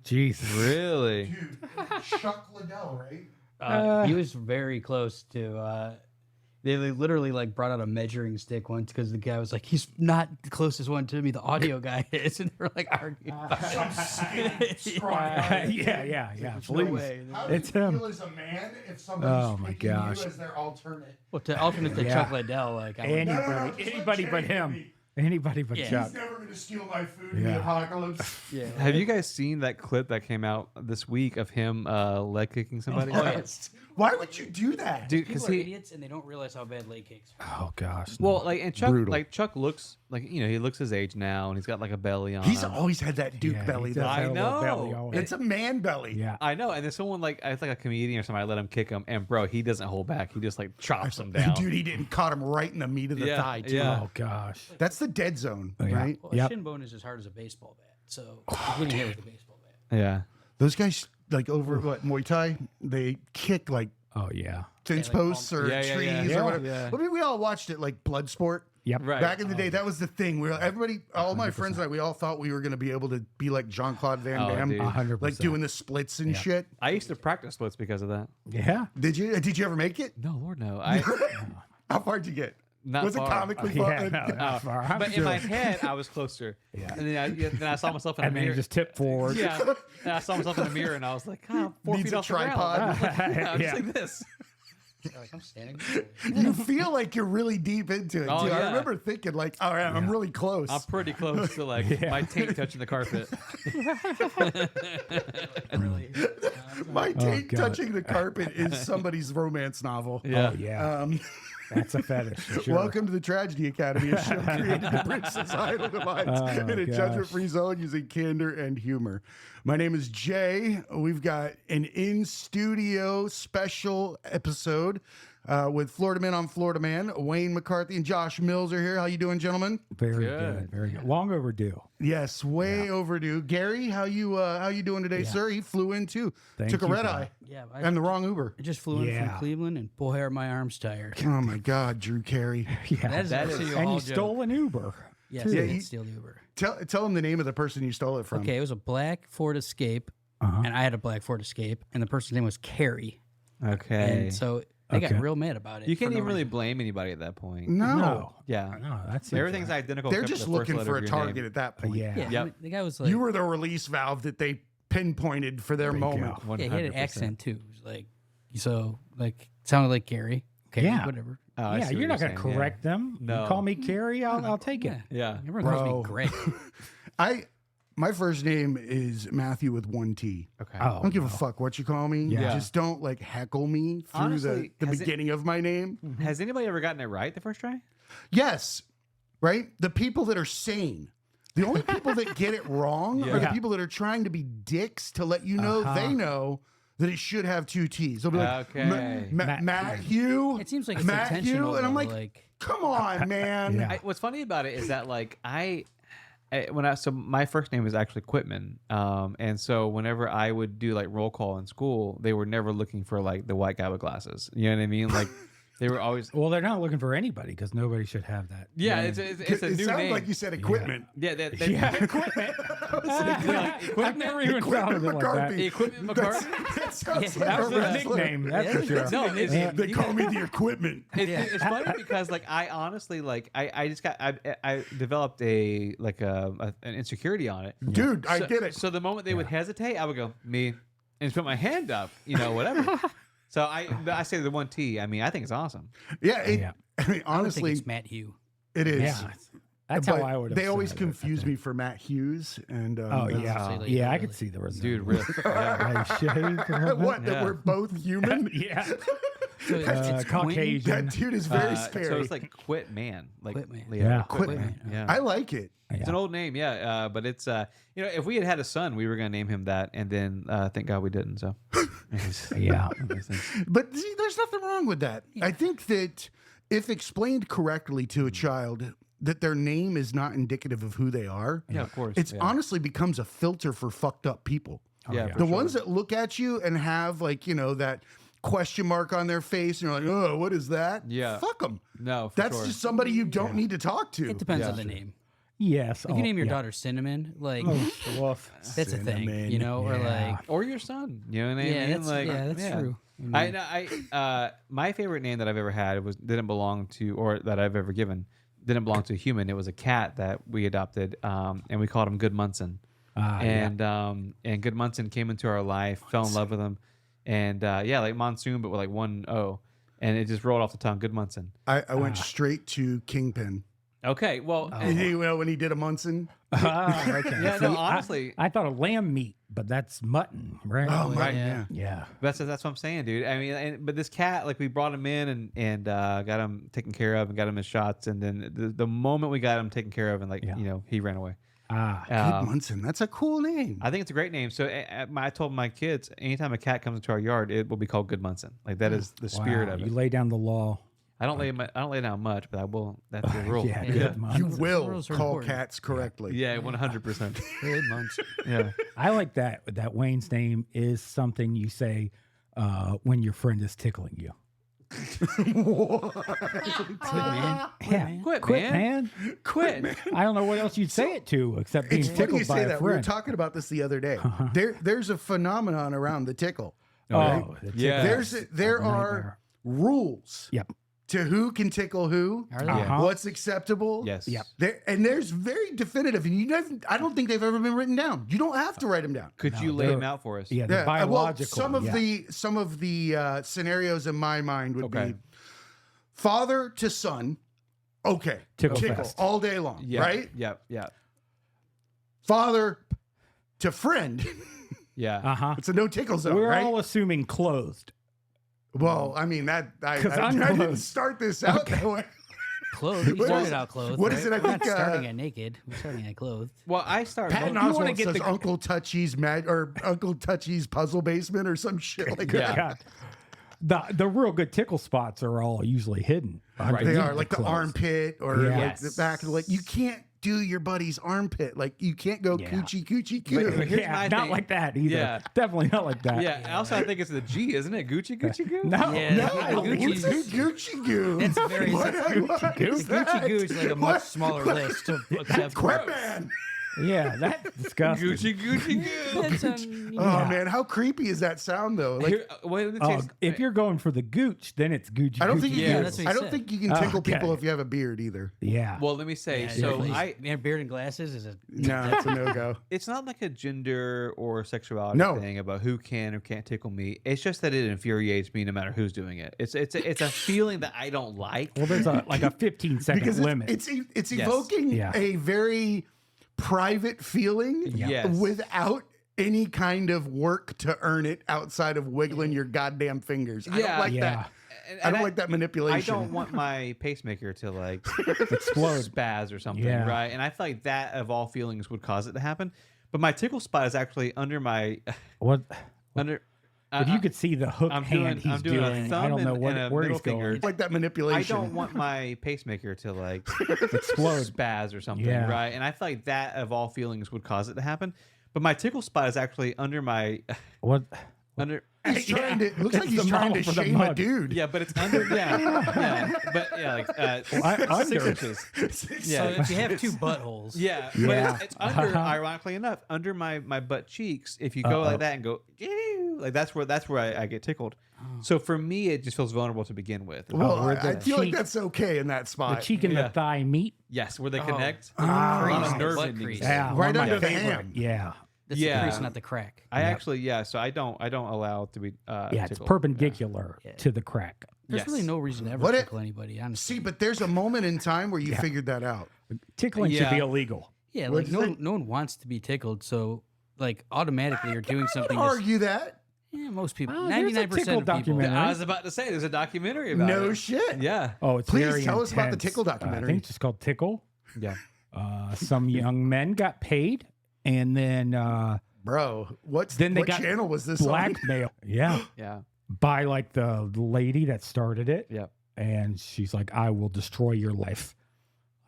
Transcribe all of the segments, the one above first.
Jesus. Really? Dude, Chuck Liddell, right? He was very close to. They literally like brought out a measuring stick once because the guy was like, "He's not the closest one to me. The audio guy is," and they were like arguing. Some skinny, scrawny. Yeah. No Please. way. How do It's you him. feel as a man if somebody's my picking gosh. you as their alternate? Well, to alternate to Yeah. Chuck Liddell, like I would, Anybody but him. Anybody but Yeah. Chuck. He's never going to steal my food in Yeah. the apocalypse. yeah. Have you guys seen that clip that came out this week of him leg kicking somebody? Oh, yes. Why would you do that? Dude, People because are he. idiots and they don't realize how bad leg kicks are. Oh gosh. Well, like, and Chuck, Brutal. like Chuck looks like he looks his age now, and he's got like a belly on. He's him. always had that Duke Yeah, belly, he though. does have a little I belly know. always. It's a man belly. Yeah. I know, and there's someone like it's like a comedian or somebody. I let him kick him, and bro, he doesn't hold back. He just like chops him down. Dude, he didn't caught him right in the meat of the Yeah, thigh, too. yeah. Oh gosh. That's the dead zone, yeah. right? Well, Yep. a shin bone is as hard as a baseball bat, so you're getting hit with a baseball bat. Yeah. Those guys, like over what, Muay Thai, they kick like Oh yeah. fence like posts or Yeah, yeah, trees yeah. or Yeah, whatever. yeah. I mean, we all watched it like Bloodsport. Yep. Right. Back in the day, that was the thing. Everybody, all my friends and I, we all thought we were going to be able to be like Jean-Claude Van Oh, Damme, dude. 100%. like doing the splits and shit. I used to practice splits because of that. Yeah. Did you? Did you ever make it? No, Lord, no. I How far did you get? Not was far. it comically Yeah. fun? No, not far. I'm but sure. in my head, I was closer. Yeah. And then I saw myself in And the then you mirror. just tip forward. Yeah. And I saw myself in the mirror, and I was like, "God, 4 Needs feet a off the ground." tripod. I was like, yeah, Yeah. just like this. You're like, I'm standing. You feel like you're really deep into it. Oh, too. I yeah. remember thinking like, all right, I'm really close. I'm pretty close to like my taint touching the carpet. Really? My taint God. touching the carpet is somebody's romance novel. Yeah. Oh yeah. Um, That's a fetish. For sure. Welcome to the Tragedy Academy, a show created to bridge societal divides Oh, in a gosh. judgment-free zone using candor and humor. My name is Jay. We've got an in-studio special episode with Florida Man on Florida Man. Wayne McCarty and Josh Mills are here. How you doing, gentlemen? Very Good. good. Very good. Long overdue. Yes, way overdue. Gary, how you doing today, sir? He flew in too. Thank Took a you, red brother. eye Yeah, and the wrong Uber. I just flew in Yeah. from Cleveland, and boy, are my arms tired. Oh my God, Drew Carey. Yeah. That is actually a and whole you joke. stole an Uber. Yes, too. I Yeah, did you- steal the Uber. Tell him the name of the person you stole it from. Okay, it was a black Ford Escape, Uh-huh. and I had a black Ford Escape, and the person's name was Carrie, Okay. and so they got Okay. real mad about it. You can't for no even really reason. blame anybody at that point. No. Yeah. No, that's Everything's identical. They're except just the first looking letter for a of your target name. at that point. Yeah. Yeah, Yep. I mean, the guy was like, You were the release valve that they pinpointed for their There you moment. go. yeah, he had an 100%. accent too. It was like, so like sounded like Gary. Okay, Yeah. whatever. Oh, I Yeah, see what you're not going to saying, yeah. correct them. No. You call me Carrie, I'll take it. Yeah, Yeah. everyone calls Bro. me Greg. My first name is Matthew with one T. Okay. Oh, I don't give a no. fuck what you call me. Yeah. Just don't like heckle me through Honestly, the has it- beginning of my name. Has anybody ever gotten it right the first try? Yes. Right? The people that are sane. The only people that get it wrong are the Yeah. people that are trying to be dicks to let you know they know that it should have two T's. They'll be like, Okay. Matthew. It seems like it's Matthew, intentional. and I'm though, like, come on, man. Yeah. What's funny about it is that like so my first name is actually Quitman, and so whenever I would do like roll call in school, they were never looking for like the white guy with glasses. You know what I mean? Like they were always Well, they're not looking for anybody because nobody should have that. yeah. It's a It new sounded name. like you said equipment. yeah, Yeah, equipment. I've never even thought of it like that. The equipment McCarty. That sounds Yeah, like That was a a wrestler. nickname, that's for sure. No, They call me the equipment. It's funny because like I honestly like I just got I developed an insecurity on it. Dude, I get it. So the moment they would hesitate, I would go me and just put my hand up, whatever. So I say the one T. I mean, I think it's awesome. Yeah, Yeah. I mean, I would think honestly, it's Matt Hugh. it is. Yeah. That's how But I would have They always said it, I confuse think. me for Matt Hughes, and Oh, that's- yeah. Honestly, like, Yeah, I really. could see the result. Dude, really. Yeah. Like, shaved. What? That Yeah. we're both human? Yeah. So it's Quentin? Caucasian. That dude is very scary. So it's like Quit Man. Like Quit Man. Yeah. Quit Quit Man. Man. Yeah. I like it. It's an old name, yeah. But it's if we had a son, we were gonna name him that, and then thank God we didn't. So Yeah. But see, there's nothing wrong with that. I think that if explained correctly to a child, that their name is not indicative of who they are. Yeah, of course. It's yeah. honestly becomes a filter for fucked up people. Yeah, yeah. for The sure. ones that look at you and have like, that question mark on their face and you're like, oh, what is that? Yeah. Fuck them. No, for That's sure. just somebody you don't need to talk to. It depends Yeah. on the name. Yes. If you name your daughter Cinnamon, like woof. that's a thing, you know, or like Or your son. You know what I mean? that's true. My favorite name that I've ever had didn't belong to, or that I've ever given, didn't belong to a human. It was a cat that we adopted, and we called him Good Munson. And Good Munson came into our life, fell in love with him, and like monsoon, but with like one O, and it just rolled off the tongue. Good Munson. I went straight to Kingpin. Okay, well, When he did a Munson. Okay. yeah, no, honestly, I thought of lamb meat, but that's mutton, right? Oh, right, yeah. Yeah. that's what I'm saying, dude. I mean, but this cat, like, we brought him in and got him taken care of and got him his shots, and then the moment we got him taken care of, and he ran away. Good Munson. That's a cool name. I think it's a great name. So I told my kids, anytime a cat comes into our yard, it will be called Good Munson. Like, that is the spirit of it. You lay down the law. I don't lay down much, but I will. That's the rule. Yeah, You Good Munson. will rules are call important. cats correctly. Yeah, 100%. Good Munson. Yeah. I like that. That Wayne's name is something you say when your friend is tickling you. Good man. Yeah. Quit, man. Quit. I don't know what else you'd say it to except being It's funny you tickled by say a that. We were friend. talking about this the other day. There's a phenomenon around the tickle. Oh, the Yeah. tickle. There are rules Yep. to who can tickle who, Are they? Uh-huh. what's acceptable. Yes. Yep. There's very definitive, and I don't think they've ever been written down. You don't have to write them down. Could you lay them out for us? Yeah, the Yeah, biological. Well, yeah. some of the scenarios in my mind would Okay. be father to son. Okay, Tickle fest. all day long, Yeah. right? Yep. Yeah. Father to friend. Yeah. Uh-huh. It's a no tickle zone, We're right? all assuming closed. Well, I mean I 'Cause I'm didn't close. start this out that way. Clothed. We What started is- out clothed. what is right? it? I We're not think, starting at naked. We're starting at clothed. Well, I started. Patton you wanna Oswalt get says the- Uncle Touchy's or Uncle Touchy's puzzle basement or some shit like Yeah. that. The real good tickle spots are all usually hidden. They underneath are like the clothes. armpit or like Yes. the back of the leg. You can't do your buddy's armpit. Like you can't go Yeah. coochie coochie But coo. here's Yeah, my not thing. like that either. Yeah. Definitely not like that. Yeah. Also, I think it's the G, isn't it? Gucci Goo. No. Yeah, No, Gucci's- what's a Gucci goo? It's very What is The Gucci that? Goo is like a much smaller list of acceptable. Quit, man. Yeah, that's disgusting. Goo. That's, Oh man, how creepy is that sound though? Like Here, what did it Oh, taste? if you're going for the gooch, then it's Gucci. I don't think Gucci. you Yeah, can. that's what he I don't said. think you can Oh, tickle okay. people if you have a beard either. Yeah. Well, let me say. yeah, So definitely. Beard and glasses is a No, it's a no go. it's not like a gender or sexuality No. thing about who can or can't tickle me. It's just that it infuriates me no matter who's doing it. It's a feeling that I don't like. Well, there's a 15-second Because limit. it's Yes. evoking Yeah. a very private feeling Yes. without any kind of work to earn it outside of wiggling your goddamn fingers. I don't Yeah. like Yeah. that. I don't like that I manipulation. don't want my pacemaker to like Explode. spaz or something, Yeah. right? And I feel like that of all feelings would cause it to happen. But my tickle spot is actually under my What? under. If you could see the hook I'm hand doing- he's I'm doing a doing, thumb I don't know and what, a where he's middle finger. going. I don't like that I manipulation. don't want my pacemaker to like Explode. spaz or something, Yeah. right? And I feel like that of all feelings would cause it to happen. But my tickle spot is actually under my What? under. He's trying to. Looks like It's he's the trying model to for the shame a mug. dude. Yeah, but it's under. Yeah, but yeah, like Under. 6 inches. So Yeah. if you have two buttholes, Yeah, Yeah. but it's under. Ironically enough, under my butt cheeks. If you go like that and go, "Ew," like that's where I get tickled. So for me, it just feels vulnerable to begin with. Well, where I the feel like cheek- that's okay in that The spot. cheek and Yeah. the thigh meet. Yes, where they connect. crease, On a the nerve butt ending. crease. Yeah, Right one of my under the favorite. ham. Yeah. That's Yeah. the crease, not the crack. I actually, so I don't allow it to be. Yeah, it's tickled. perpendicular Yeah. to the crack. There's Yes. really no reason to ever What it- tickle anybody, honestly. See, but there's a moment in time where you figured that out. Tickling should Yeah. be illegal. Yeah, What'd like you say? no one wants to be tickled, so like automatically you're doing something. That's, Argue that? yeah, most people, Oh, there's a 99% tickle of people. documentary. I was about to say there's a documentary about No it. shit. Yeah, Oh, it's Please very tell us about the intense. Tickle I documentary. think it's just called Tickle. yeah. Some young men got paid, and then Bro, Then they what got channel was this on? blackmail. Yeah, Yeah. by like the lady that started it. Yeah. And she's like, "I will destroy your life.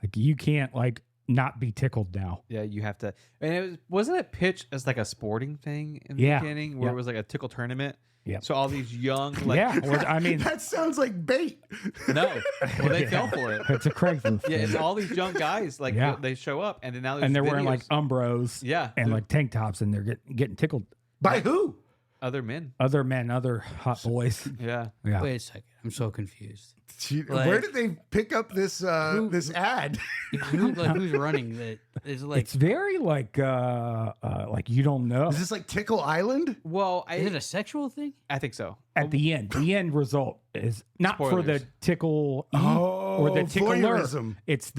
Like you can't like not be tickled now. Yeah, you have to. And wasn't it pitched as like a sporting thing in the Yeah. beginning, where Yeah. it was like a tickle tournament? Yeah. So all these young, like, Yeah, well, I mean, That sounds like bait. no, well, they fell for it. it's a Craigslist. Yeah, thing. it's all these young guys, like Yeah. they show up, and then now there's And they're wearing like videos. umbros, Yeah. and like tank tops, and they're getting tickled. By who? Other men. Other men, other hot boys. Yeah. Yeah, Wait a second. I'm so confused. Where did they pick up this this ad? Who's running that? Is it like it's very like you don't know. Is this like Tickle Island? Well, is it a sexual thing? I think so. At the end result is not for the Spoilers. tickle or the tickler. voyeurism. It's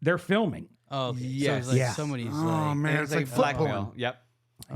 they're filming. Oh, okay. Yes. So it's like Yeah. somebody's Oh like, man, It's it's like foot blackmail. porn. Yep.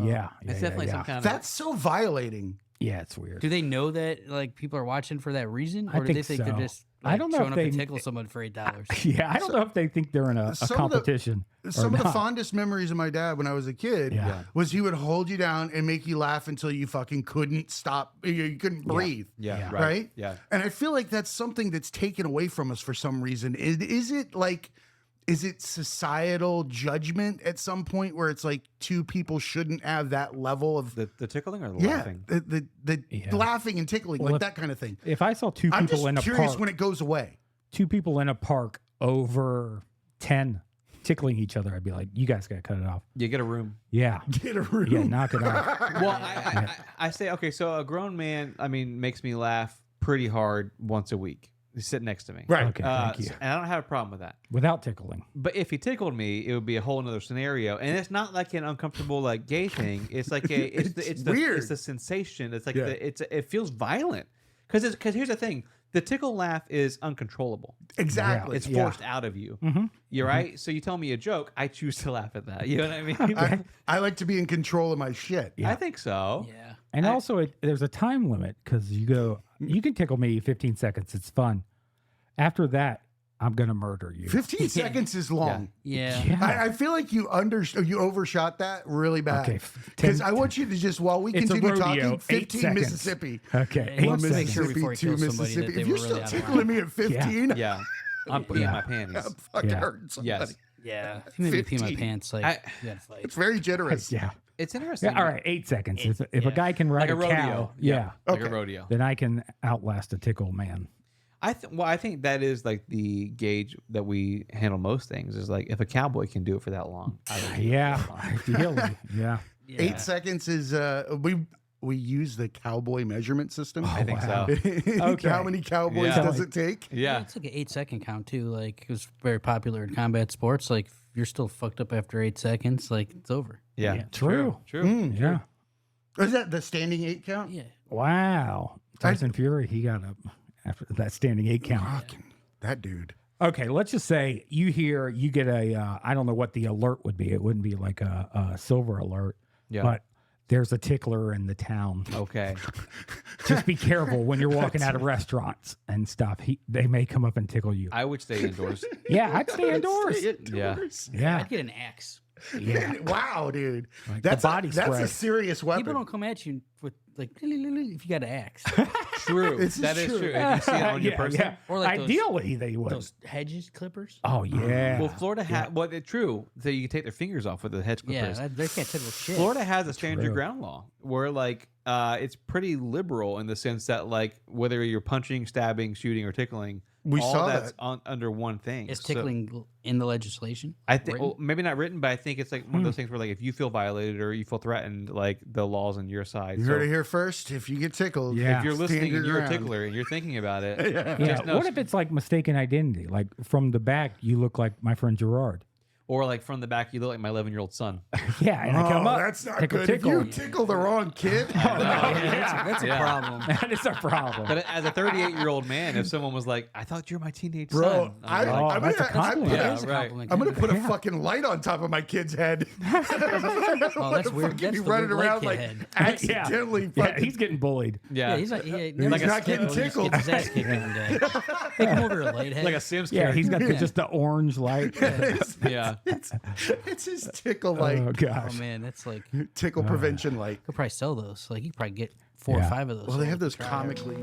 Yeah, It's definitely some kind of. That's so violating. Yeah, it's weird. do they know that like people are watching for that reason, I or do they think think so. they're just I like, don't know showing if up to they- tickle someone for $8? Yeah, I don't know if they think they're in a Some of the- competition. Some or of the not. fondest memories of my dad when I was a kid Yeah. was he would hold you down and make you laugh until you fucking couldn't stop. You couldn't breathe. Yeah. Yeah. Right? Yeah. And I feel like that's something that's taken away from us for some reason. Is it societal judgment at some point where it's like two people shouldn't have that level of The tickling or the laughing? the Yeah. laughing and tickling, Well, like that kind of thing. If I saw two I'm people just in a curious park, when it goes away. two people in a park over 10 tickling each other, I'd be like, you guys got to cut it off. You get a room. Yeah, Get a room. yeah, knock it off. Well, I say, okay, so a grown man, I mean, makes me laugh pretty hard once a week. He's sitting next to me. Right. Okay, thank you. And I don't have a problem with that. Without tickling. But if he tickled me, it would be a whole nother scenario. And it's not like an uncomfortable like gay thing. It's like it's weird. It's the sensation. It's like Yeah. it feels violent. Because here's the thing. The tickle laugh is uncontrollable. Exactly. It's Yeah. forced out of you. Mm-hmm. You're right. So you tell me a joke, I choose to laugh at that. You know what I mean? I like to be in control of my shit. Yeah. I think so. Yeah. And also, there's a time limit because you can tickle me 15 seconds. It's fun. After that, I'm going to murder you. 15 seconds is long. Yeah. Yeah. I feel like you overshot that really bad. Okay, Because 10 I want you to just, while we It's a continue rodeo, talking, 8 15 seconds. Mississippi. Okay. He 8 wants to make seconds. sure before he to kills somebody that Mississippi. they If were you're really still out of tickling line. me at 15, Yeah. I'm peeing Yeah. my panties. I'm fucking Yeah. hurting somebody. Yes. Yeah. If you made me pee my 15. pants, like I- you gotta fight. It's very generous. Yeah. It's interesting. Yeah. All right. 8 seconds. If a yeah. guy can ride Like a a cow, rodeo. yeah, Like Okay. a rodeo. then I can outlast a tickle man. I think that is like the gauge that we handle most things is like if a cowboy can do it for that long. I would do it Yeah. for that long. Ideally. Yeah. Yeah. 8 seconds is, we use the cowboy measurement system. I think wow. so. Okay. How many cowboys Yeah. does it take? Yeah. It's like an 8-second count too. Like it was very popular in combat sports. Like if you're still fucked up after 8 seconds, like it's over. Yeah. Yeah, true. True. Yeah. Is that the standing 8 count? Yeah. Wow. Tyson Fury, he got up after that standing 8 count. Fucking that dude. Okay, let's just say you get a, I don't know what the alert would be. It wouldn't be like a silver alert, Yeah. but there's a tickler in the town. Okay. Just be careful when you're walking out of restaurants and stuff. They may come up and tickle you. I would stay indoors. Yeah, I'd stay indoors. Stay Yeah. indoors. Yeah, I'd get an axe. yeah. Wow, dude. Like That's the body that's spray. a serious weapon. People don't come at you with like if you got an axe. True. This is That is true. true. If you see it on your Yeah, person. yeah. Or like those- Ideally, they would. Those hedges clippers. Oh yeah. Well, Florida has well, it's true. So you can take their fingers off with the hedge Yeah, clippers. they can't tickle shit. Florida has a stand your True. ground law where like it's pretty liberal in the sense that like whether you're punching, stabbing, shooting, or tickling, We all saw that's that. under one thing. Is So tickling in the legislation? I think written? well, maybe not written, but I think it's like one of those things where like if you feel violated or you feel threatened, like the law's on your side. You So heard it here first. If you get tickled, Yeah. if you're stand listening your and you're a ground. tickler and you're thinking about it, Yeah. just know- What if it's like mistaken identity? Like from the back, you look like my friend Gerard. or like from the back you look like my 11-year-old son. Yeah, and I come Oh, up. that's not tickle, good. tickle. If you tickle the wrong kid, That's a Yeah. problem. That is a problem. But as a 38-year-old man, if someone was like, "I thought you're my teenage bro, son," I, I'm like, Oh, I'm that's a gonna, compliment. Yeah, That's a right. compliment. I'm gonna put a Yeah. fucking light on top of my kid's head. Oh, that's weird. Fucking That's be the running weird around kid like head. accidentally. Yeah, Fucking, he's getting bullied. yeah, Yeah, he's like, he's Like a not getting He just tickled. gets his ass kicked every day. Hey, come over here, light head. like a Sims Yeah, character. he's got just the orange light. yeah. It's his tickle light, Oh gosh. Oh man, that's like tickle prevention light. could probably sell those. Like you could probably get 4 or Yeah. 5 of those. Well, they sold have to those try. comically.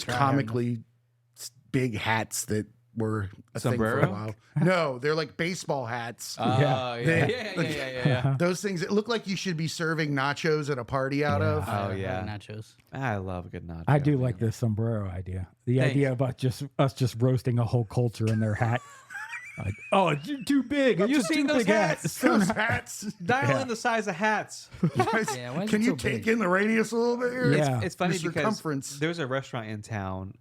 those try hard enough. comically big hats that were a thing for Sombrero? a while. No, they're like baseball hats. Oh, They- yeah. Those things that look like you should be serving nachos at a party out of. Oh, yeah. nachos. I love a good nacho. I do man. like the sombrero idea. The Thanks. idea about us just roasting a whole culture in their hat. Like, oh, it's too big. It's You a seen too those big hats? hat. Those hats. Dial in the size of hats. Guys, Yeah, why is can it you so take big? in the radius a little bit here? Yeah. It's funny The because circumference. there's a restaurant in town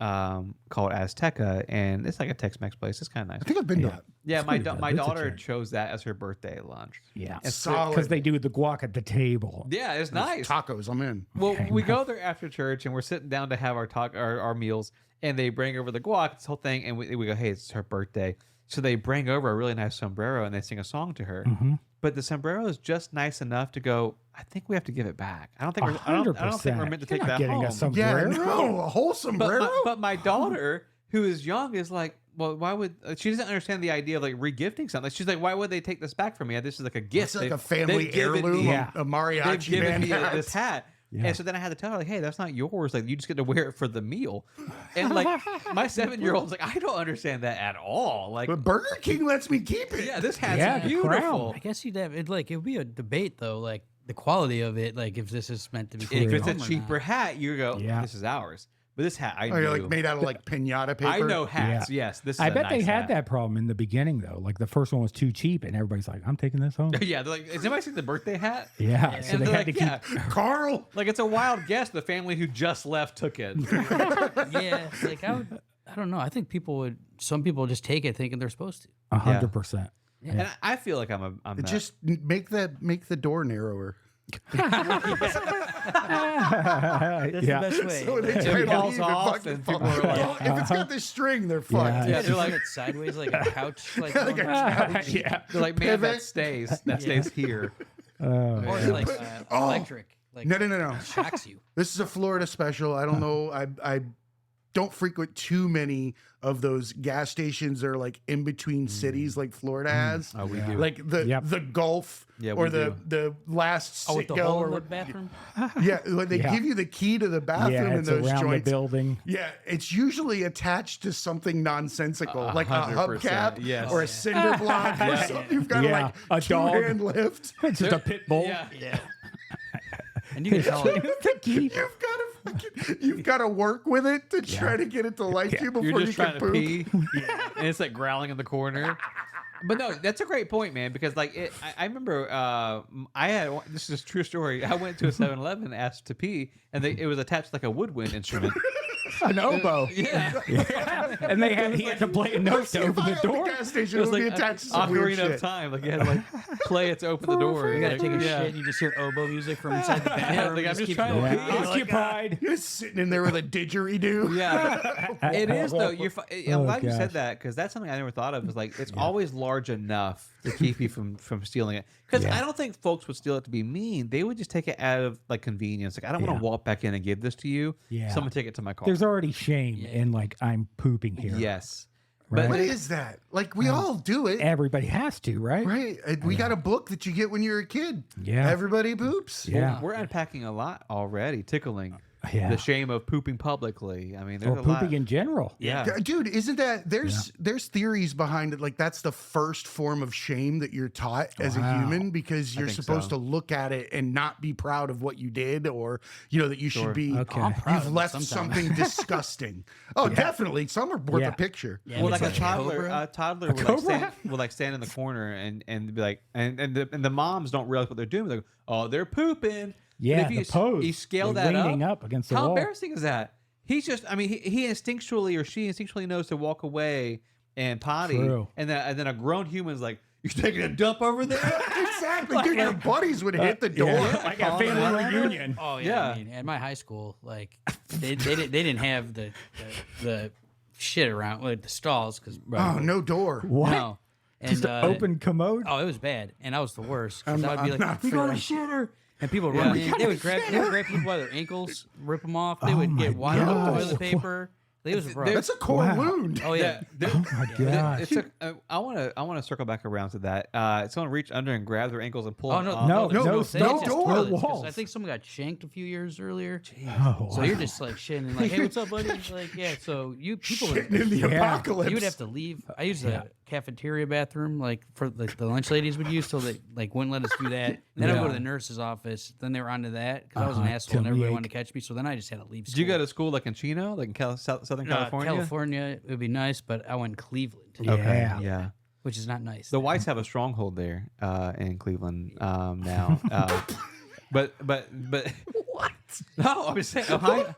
called Azteca, and it's like a Tex-Mex place. It's kind of nice. I think I've been to Yeah. that. Yeah, It's my pretty da- good. my It's a daughter chain. chose that as her birthday lunch. Yeah. It's Solid. Because they do the guac at the table. Yeah, it's nice. Tacos, I'm in. Well, we go there after church, and we're sitting down to have our meals, and they bring over the guac, this whole thing, and we go, hey, it's her birthday. So they bring over a really nice sombrero, and they sing a song to her. Mm-hmm. But the sombrero is just nice enough to go, I think we have to give it back. I don't think I don't think we're meant to You're take not that getting home. a sombrero. Yeah, no, a whole But sombrero. but my daughter, who is young, is like, well, why would she doesn't understand the idea of like regifting something? She's like, why would they take this back from me? This is like a gift. It's like They- a family they've given heirloom, me- Yeah. a They've mariachi given band me hat. this hat. Yeah. And so then I had to tell her, like, hey, that's not yours. Like, you just get to wear it for the meal. And like, my 7-year-old's like, I don't understand that at all. Like, But Burger King lets me keep it. yeah, this hat's Yeah, the beautiful. crown. I guess you'd have it would be a debate though, like the quality of it, like if this is meant to be. If taken it's a home or cheaper not. hat, you go, Yeah. this is ours. But this hat, I Oh, you're knew. like made out of like pinata paper. I know hats. Yes, this is I a bet they nice had hat. that problem in the beginning though. Like the first one was too cheap, and everybody's like, "I'm taking this home." Yeah, they're like, has anybody seen the birthday hat? Yeah, so And they they're had like, to keep. yeah. Carl. Like, it's a wild guess. The family who just left took it. Yeah, like I don't know. I think some people just take it thinking they're supposed to. 100%. And I feel like I'm Just make the door narrower. That's Yeah. the best way. So they It try to falls leave, it off fucking and people falls. are like- Well, if it's got this string, they're fucked. Yeah. Yeah, they're like like, it sideways like a couch, like, Like a one. couch. yeah. they're like, man, that Pivot. stays. That stays here. or like Oh. electric. Like No. shocks you. This is a Florida special. I don't know. I don't frequent too many of those gas stations that are like in between cities like Florida has. Oh, we do. Like the Yep. the Gulf Yeah, or we the last Oh, with the Citgo hole or in the what- bathroom. yeah, like they Yeah. give you the key to the bathroom Yeah, in it's those around joints. the building. Yeah, it's usually attached to something nonsensical, like a 100%, hubcap yes. or a cinder block or something. You've got Yeah, to like a dog. two-hand lift. It's just a pit bull. Yeah. And you can tell it. The key. You've got to work with it to try to get it to like you before You're you just can trying to poop. pee, and it's like growling in the corner. But no, that's a great point, man. Because like I remember, this is a true story. I went to a 7-Eleven, asked to pee, and it was attached to like a woodwind instrument. An oboe. Yeah, And he had to play a note to open the If I own door. a gas station, it was it'll be like attached to some weird Ocarina of shit. Time. Like you had to like play it to open the door. You gotta take a yeah. shit and you just hear oboe music from inside the bathroom. Yeah, like, I'm just keep trying to going. pee. Yeah. Occupied. You're just sitting in there with a didgeridoo. Yeah, it is though. I'm Oh, glad you gosh. said that because that's something I never thought of. Is like it's always large enough to keep you from stealing it. Because Yeah. I don't think folks would steal it to be mean. They would just take it out of like convenience. Like I don't want Yeah. to walk back in and give this to you. Yeah. Someone take it to my car. There's already shame in like I'm pooping here. Yes, Right. What is that? Like we all do it, Everybody has to, right? right? We got a book that you get when you're a kid. Yeah. Everybody poops. Yeah. we're unpacking a lot already. Tickling. Yeah. The shame of pooping publicly. I mean, there's Or a lot. pooping in general. Yeah. Dude, isn't that there's theories behind it? Like that's the first form of shame that you're taught as a Wow. human because you're think supposed so. to look at it and not be proud of what you did, or that you should be. Okay. I'm proud You've of it left sometimes. something disgusting. Oh, definitely. Some are worth Yeah. a picture. Yeah, Well, it's like a toddler, cobra. a toddler would like, cobra? stand in the corner and be like, and the moms don't realize what they're doing. They're like, oh, they're pooping. But Yeah, if you, the pose. You scale They're that leaning up against the How wall. embarrassing is that? He's just, I mean, he instinctually or she instinctually knows to walk away and potty, True. and then a grown human's like, you're taking a dump over there. Exactly. Dude, your buddies would hit the door. Yeah, like a family reunion. Oh yeah, Yeah. I mean, at my high school, like they didn't have the shit around like the stalls because Oh, no door. What? no, and Just an open commode? Oh, it was bad, and I was the worst. 'cause I'm I would be not- like, I'm "We got a feeling- shitter," and people run in. They would grab people by their ankles, rip them off. They would my get wide open gosh. toilet paper. think it was abroad. That's a core Wow. wound. Oh yeah. Oh my gosh. I want to circle back around to that. Someone reach under and grab their ankles and pull. Oh them no, off. No, there's no, thing, no it's just door toilets, 'cause walls. I think someone got shanked a few years earlier. Oh, So wow. you're just like shitting and like, hey, what's up, buddy? It's like, yeah. So people would, Shitting in the Yeah. apocalypse. you would have to leave. I used the cafeteria bathroom, like for the lunch ladies would use, so they like wouldn't let us do that. Then I would go to the nurse's office. Then they were onto that because I was an asshole and everybody wanted to catch me. So then I just had to leave. Did you go to school like in Chino, like in Southern California? California, it would be nice, but I went Cleveland, Yeah. Yeah. which is not nice. The Whites have a stronghold there in Cleveland now. But what? No, I'm just saying. Ohio,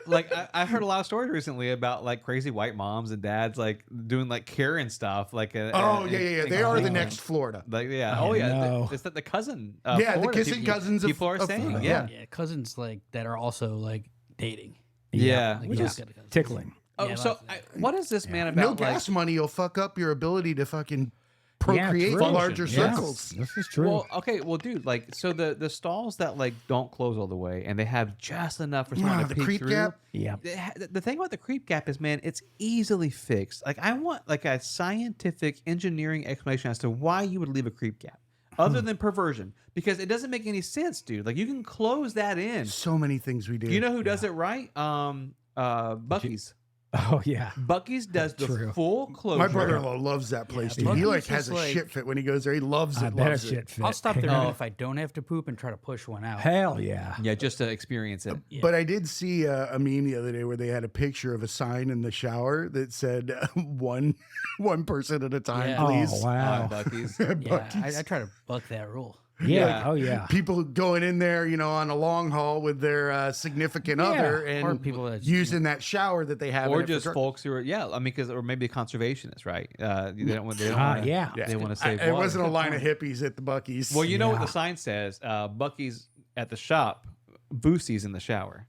like I heard a lot of stories recently about like crazy white moms and dads like doing like care and stuff. Like They are the next Florida. Like yeah, no. it's that the cousin. Yeah, the Florida kissing cousins of- people are of saying. Florida. Yeah. yeah, cousins like that are also like dating. Yeah. Like, Which yeah. is Tickling. oh, Yeah, so lots of that. what is this man No about? Like, gas money will fuck up your ability to fucking procreate true. larger Yes, circles. This is true. well, okay, well, dude, like, so the stalls that like don't close all the way and they have just enough for someone to the peek creep through. gap? yeah. The thing about the creep gap is, man, it's easily fixed. Like, I want like a scientific engineering explanation as to why you would leave a creep gap, other than perversion, because it doesn't make any sense, dude. Like, you can close that in. So many things we do. You know who does it right? Bucky's. Oh yeah. Bucky's does the True. full closure. My brother-in-law loves that place, dude. He Buc-ee's like has is a like- shit fit when he goes there. He loves I it. bet a Loves it. shit fit. I'll stop there Oh. if I don't have to poop and try to push one out. Hell yeah. Yeah, just to experience it. But I did see a meme the other day where they had a picture of a sign in the shower that said one person at a time, Yeah. please. Oh wow. Bucky's. Yeah, I try to buck that rule. Yeah. Oh yeah. People going in there, you know, on a long haul with their significant other Or and people that using that shower that they have. Or in it for just dr- folks who are, yeah, I mean, because, or maybe conservationists, right? They don't want, Yeah. they want to save It water. wasn't a line of hippies at the Buc-ee's. Well, you know what Yeah. the sign says? Bucky's at the shop, Boosie's in the shower.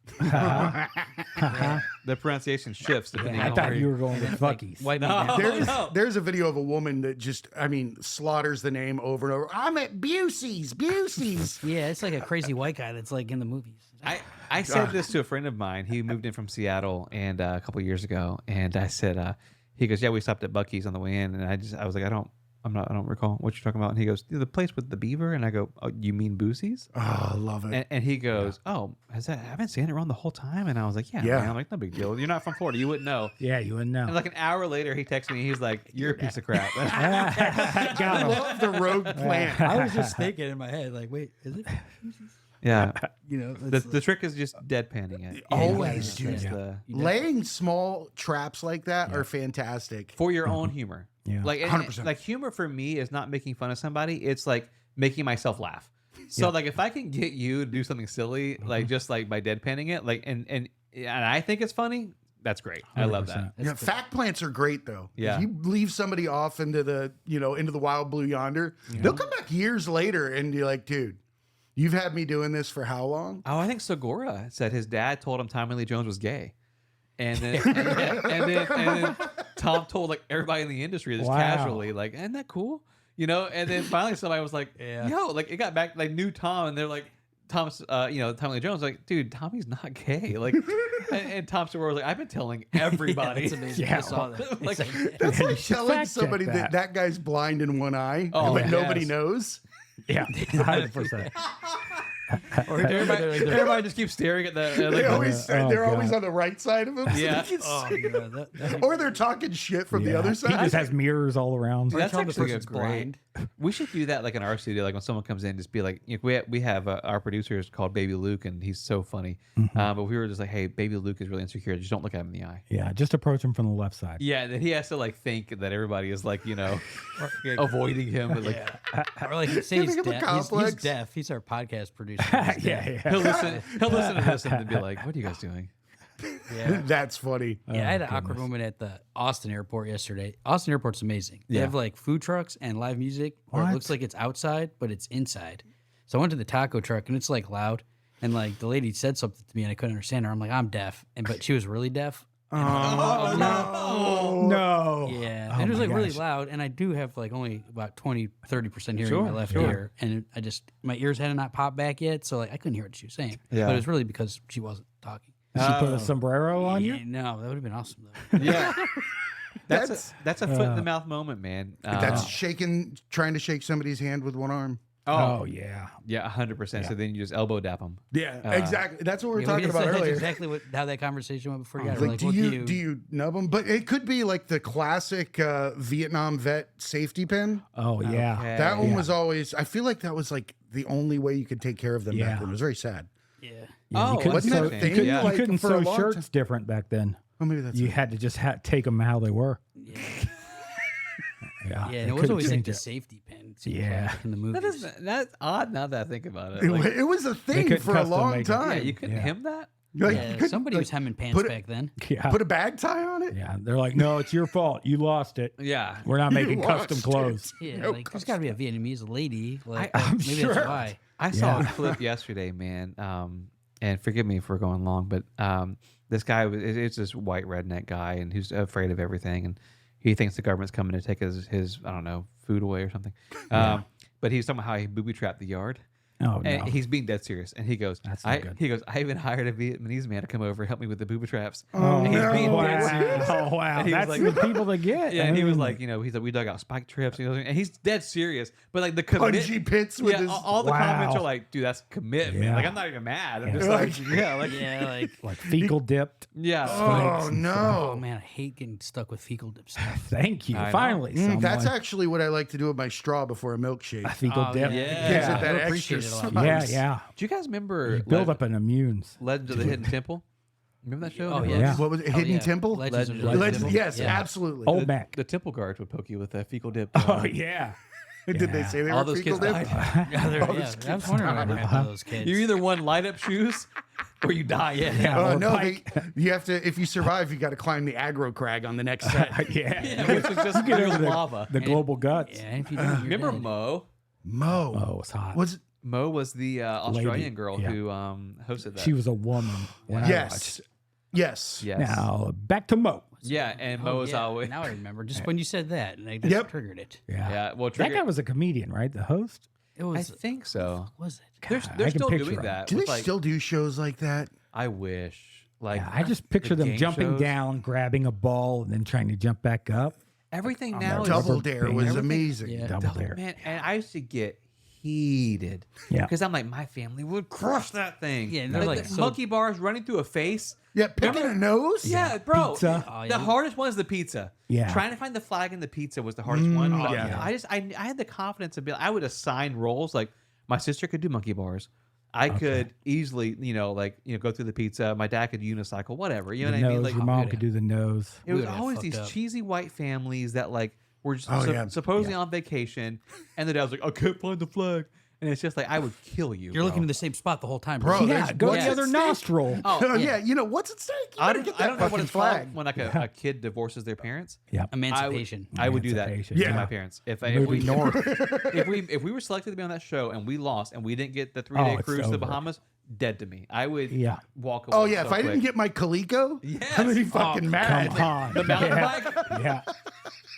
The pronunciation shifts depending I on thought where you were going with Bucky's. White No. meat now. There's a video of a woman that just, I mean, slaughters the name over and over. I'm at Busey's. Yeah, it's like a crazy white guy that's like in the movies. I said this to a friend of mine. He moved in from Seattle and a couple years ago, and I said, he goes, yeah, we stopped at Bucky's on the way in, and I was like, I don't recall what you're talking about. And he goes, the place with the beaver, and I go, oh, you mean Boosie's? Oh, I love it. And he goes, oh, I've been saying it wrong the whole time, and I was like, yeah. Yeah. Man. I'm like, no big deal. You're not from Florida, you wouldn't know. Yeah, you wouldn't know. And like an hour later, he texted me. He's like, "You're a piece of crap." I Got him. love the rogue plant. I was just thinking in my head, like, wait, is it? yeah. You know, The trick is just deadpanning it. Always, That's dude. the- Laying small traps like that are fantastic. for your own humor. Yeah. Like 100%. like humor for me is not making fun of somebody. It's like making myself laugh. So like if I can get you to do something silly, like just like by deadpanning it, like and I think it's funny, that's great. I love that. 100%. Yeah, fact plants are great though. Yeah. If you leave somebody off into the, into the wild blue yonder, they'll come back years later and you're like, dude, you've had me doing this for how long? Oh, I think Segura said his dad told him Tommy Lee Jones was gay. And then, and then Tom told like everybody in the industry just Wow. casually, like, isn't that cool? You know, and then finally somebody was like, yo, like it got back, like knew Tom, and they're like, Tommy Lee Jones, like, dude, Tommy's not gay. Like, and Tom Segura was like, I've been telling everybody. That's amazing. Yeah. I saw that. Like, That's You like should telling fact check somebody that. that guy's blind in one eye, Oh, but yes. nobody knows. Yeah, 100%. Or everybody just keeps staring at the. They're always Oh, they're always God. on the right side of him. so Yeah. they can Oh, see him. yeah, that, Or they're talking shit from the Yeah. other He side. just has mirrors all around. That's tell the actually a person's great. blind. We should do that like in our studio. Like when someone comes in, just be like, we have our producer is called Baby Luke, and he's so funny. But we were just like, hey, Baby Luke is really insecure. Just don't look at him in the eye. Yeah, just approach him from the left side. Yeah, and then he has to like think that everybody is like, avoiding him. But like or like say he's Giving him a deaf. He's complex. deaf. He's our podcast producer. He's Yeah, deaf. yeah. he'll listen to this and be like, what are you guys doing? Yeah. That's funny. Yeah, I had an awkward moment at the Austin airport yesterday. Austin airport's amazing. They Yeah. have like food trucks and live music where What? it looks like it's outside, but it's inside. So I went to the taco truck and it's like loud. And like the lady said something to me and I couldn't understand her. I'm like, I'm deaf. But she was really deaf. Oh, no. No. Yeah. Oh and it was my like really gosh. loud. And I do have like only about 20-30% hearing Sure, in my left sure. ear. And my ears hadn't not popped back yet. So like I couldn't hear what she was saying. Yeah. But it was really because she wasn't talking. She put a sombrero on you. Yeah, no, that would have been awesome though. Yeah. That's a foot in the mouth moment, man. That's trying to shake somebody's hand with one arm. Oh yeah. Yeah, 100%. So then you just elbow dap them. Yeah, exactly. That's what we were Yeah, talking about that's earlier. exactly how that conversation went before. Like, Like, do what you nub them? But it could be like the classic Vietnam vet safety pin. Oh yeah. Okay. That one was always. I feel like that was like the only way you could take care of them back Yeah. then. It was very sad. Yeah. Yeah, Oh, you couldn't wasn't sew, that a you thing? couldn't, Yeah. you Like, couldn't for a sew long shirts time? different back then. Oh, maybe that's You it. had to just take them how they were. Yeah. Yeah. Yeah, and you it was couldn't always like change the it. safety pin. it seems Yeah. like, in the movies. That's odd now that I think about it. It, Like, it was a thing couldn't for a custom long make it. time. yeah, you couldn't Yeah. hem that? Like, you Yeah, couldn't, somebody like, was hemming pants put it- back then. Yeah. put a bag tie on it. Yeah. They're like, no, it's your fault. You lost it. Yeah. We're not making custom lost it. clothes. Yeah, No like there's got to be a Vietnamese lady. Like I'm maybe sure. that's why. I saw a Yeah. clip yesterday, man. And forgive me for going long, but this guy it's this white redneck guy, and who's afraid of everything, and he thinks the government's coming to take his I don't know, food away or something. But he's talking about how he booby trapped the yard. Oh no. And he's being dead serious, and he goes, That's not good. He goes, I even hired a Vietnamese man to come over and help me with the booby traps. Oh, and he's no. being dead wow. serious. Oh wow. And he was That's like- the people to get. Yeah, and he was Mm. like, he's like, we dug out spike trips, and he's dead serious. But like the commit, Bungee pits with yeah, his. all the Wow. comments are like, dude, that's commitment. Yeah. Like I'm not even mad. I'm Yeah. just like, yeah, like, Yeah, like fecal dipped. yeah. Oh oh no! man, I hate getting stuck with fecal dip stuff. Thank you. I know. Finally, someone. That's actually what I like to do with my straw before a milkshake. a fecal Oh, dip. yeah. Gives it Yeah. that I extra appreciate it a lot. spice. Yeah. Do you guys remember You build up an immunes. Legends of the Hidden Temple? Remember that show? Oh, Never yeah. watched? What was it? Oh, Hidden yeah. Temple? Legends of the Legends. Legends, Temple. yes, Yeah. absolutely. Old Mac. The temple guards would poke you with that fecal dip. Oh yeah. Did they say they All were those fecal kids dip? died. Yeah, Oh, yeah. I was wondering what happened to those kids. You either won light up shoes or you die. Yeah. Oh or no! pike. You have to. If you survive, you got to climb the aggro crag on the next set. Yeah. Yeah, which is just Get real over lava. the global guts. Yeah, if you don't, you're Remember dead. Mo? Mo Oh, it's hot. was Mo was the Australian Lady, girl yeah. who hosted that. She was a woman. When I yes, watched. yes. Yes. Now back to Mo. Yeah, and Oh, Mo was yeah. always. Now I remember. Just when you said that, and I just Yep. triggered it. Yeah. Yeah, well, That guy was a comedian, right? The host. It I was. think so. Was it? They're, God, I they're can still picture doing him. that. Do they with, like, still do shows like that? I wish. Like Yeah, I just picture the them game jumping shows. down, grabbing a ball, and then trying to jump back up. Everything On now that is Double rubber Dare thing. was Everything- amazing. Yeah. Double Dare. Man, and I used to get heated. Yeah. Because I'm like, my family would crush that thing. Yeah, and they're like the so- monkey bars running through a face. Yeah, picking a nose. Yeah, bro. Pizza. Oh, The yeah. hardest one is the pizza. Yeah. Trying to find the flag in the pizza was the hardest one. Oh, yeah. I had the confidence to be. I would assign roles. Like my sister could do monkey bars. I could easily, go through the pizza. My dad could unicycle, whatever. You know The what I mean? nose. Like Your mom yeah. could do the nose. it was would've always fucked these up. cheesy white families that were just Oh, yeah. supposedly on vacation, and the dad was like, "I can't find the flag," and it's just like I would kill you. You're looking bro. in the same spot the whole time, Bro, bro. there's- Yeah, go what's the at other stake? nostril. Oh, Oh yeah. yeah, what's at stake? You I better don't, get I that don't know what fucking it's flag. called when a kid divorces their parents. Yeah. Emancipation. I would do that Emancipation. to Yeah. my parents. If Moving we north. if we were selected to be on that show and we lost and we didn't get the 3-day it's cruise to the over. Bahamas, dead to me. I would Yeah. walk away. Oh yeah, so if I didn't quick. get my Coleco, Yes. I'm gonna be fucking mad. Come on. the mountain yeah. bike, Yeah.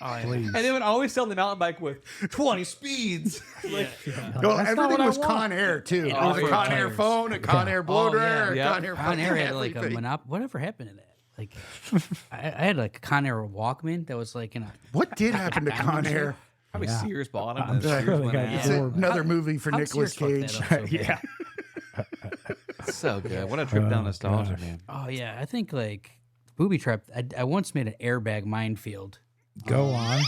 Oh, yeah. Please. and they would always sell the mountain bike with 20 speeds. Like, Well, That's not everything what I was want. Con Air too. Yeah, It was oh, a yeah. Con Air phone, a Con Air blow Oh, yeah. dryer, a Yeah. Con Air Con Air fucking had like a everything. whatever happened to that? Like, I had like a Con Air Walkman that was like in a. What did happen to Con Air? probably Yeah. Sears bought them. I'm and sure Sears they went got out. It's Absorbed. another movie for How Nicolas Sears Cage. fucked that up so bad? Yeah. So good. What a trip down Oh, nostalgia, gosh. man. Oh yeah, I think like booby trap. I once made an airbag minefield. Go on.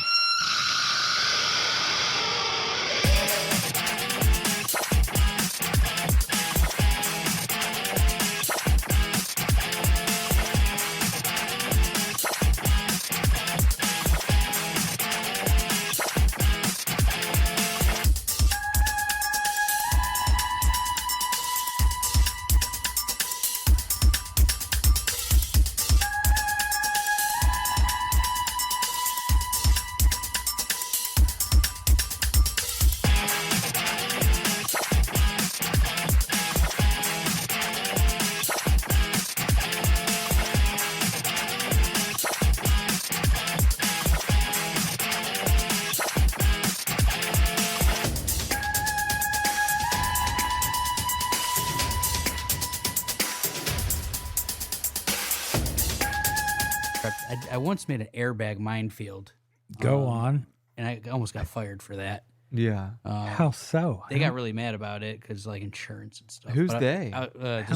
I once made an airbag minefield, Go on. and I almost got fired for that. Yeah. How so? They got really mad about it because like insurance and stuff. Who's But they? How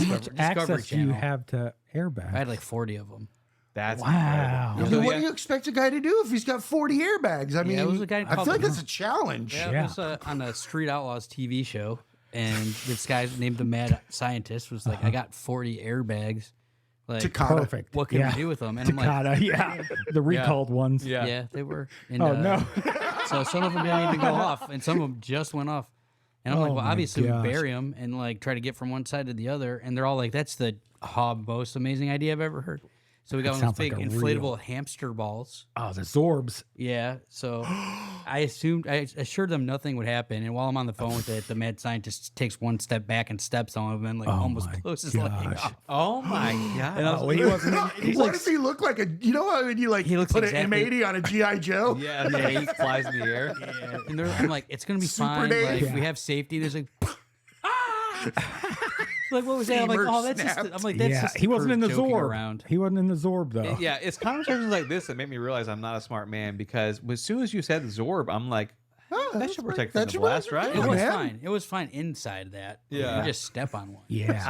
much Discovery access do you Channel. have to airbags? I had like 40 of them. That's Wow. incredible. I mean, what do you expect a guy to do if he's got 40 airbags? I mean, it was a guy I called- feel like that's a challenge. Yeah, Yeah. it was on a Street Outlaws TV show, and this guy named the Mad Scientist was like, I got 40 airbags. Like, Takata. Perfect. what can yeah. we do with them? And I'm like, Takata, yeah. The recalled ones. Yeah. yeah, they were. And, Oh, no. So some of them didn't even go off, and some of them just went off. And I'm like, Oh, well, my obviously gosh. we bury them and like try to get from one side to the other, and they're all like, that's the most amazing idea I've ever heard. So we got That one of those sounds big like a inflatable real- hamster balls. Oh, the Zorbs. Yeah. So I assured them nothing would happen. And while I'm on the phone with it, the mad scientist takes one step back and steps on him and like almost my blows his leg gosh. off. Oh my god. And I was Oh, like, he wasn't. He's What like, does he look like? You know how when you like He looks put exactly- an M80 on a G.I. Joe? Yeah, he flies in the air. yeah. And I'm like, it's gonna be Super fine. Dave. Like we have safety. There's like, like what was that? I'm like, Femur oh, that's just. snapped. I'm like, that's yeah, just. he wasn't in the joking Zorb. around. He wasn't in the Zorb though. Yeah, it's conversations like this that make me realize I'm not a smart man because as soon as you said Zorb, I'm like, that that's should fine. protect That from the should blast, protect- right? It Yeah, was man. fine. It was fine inside that. Yeah. You just step on one. Yeah.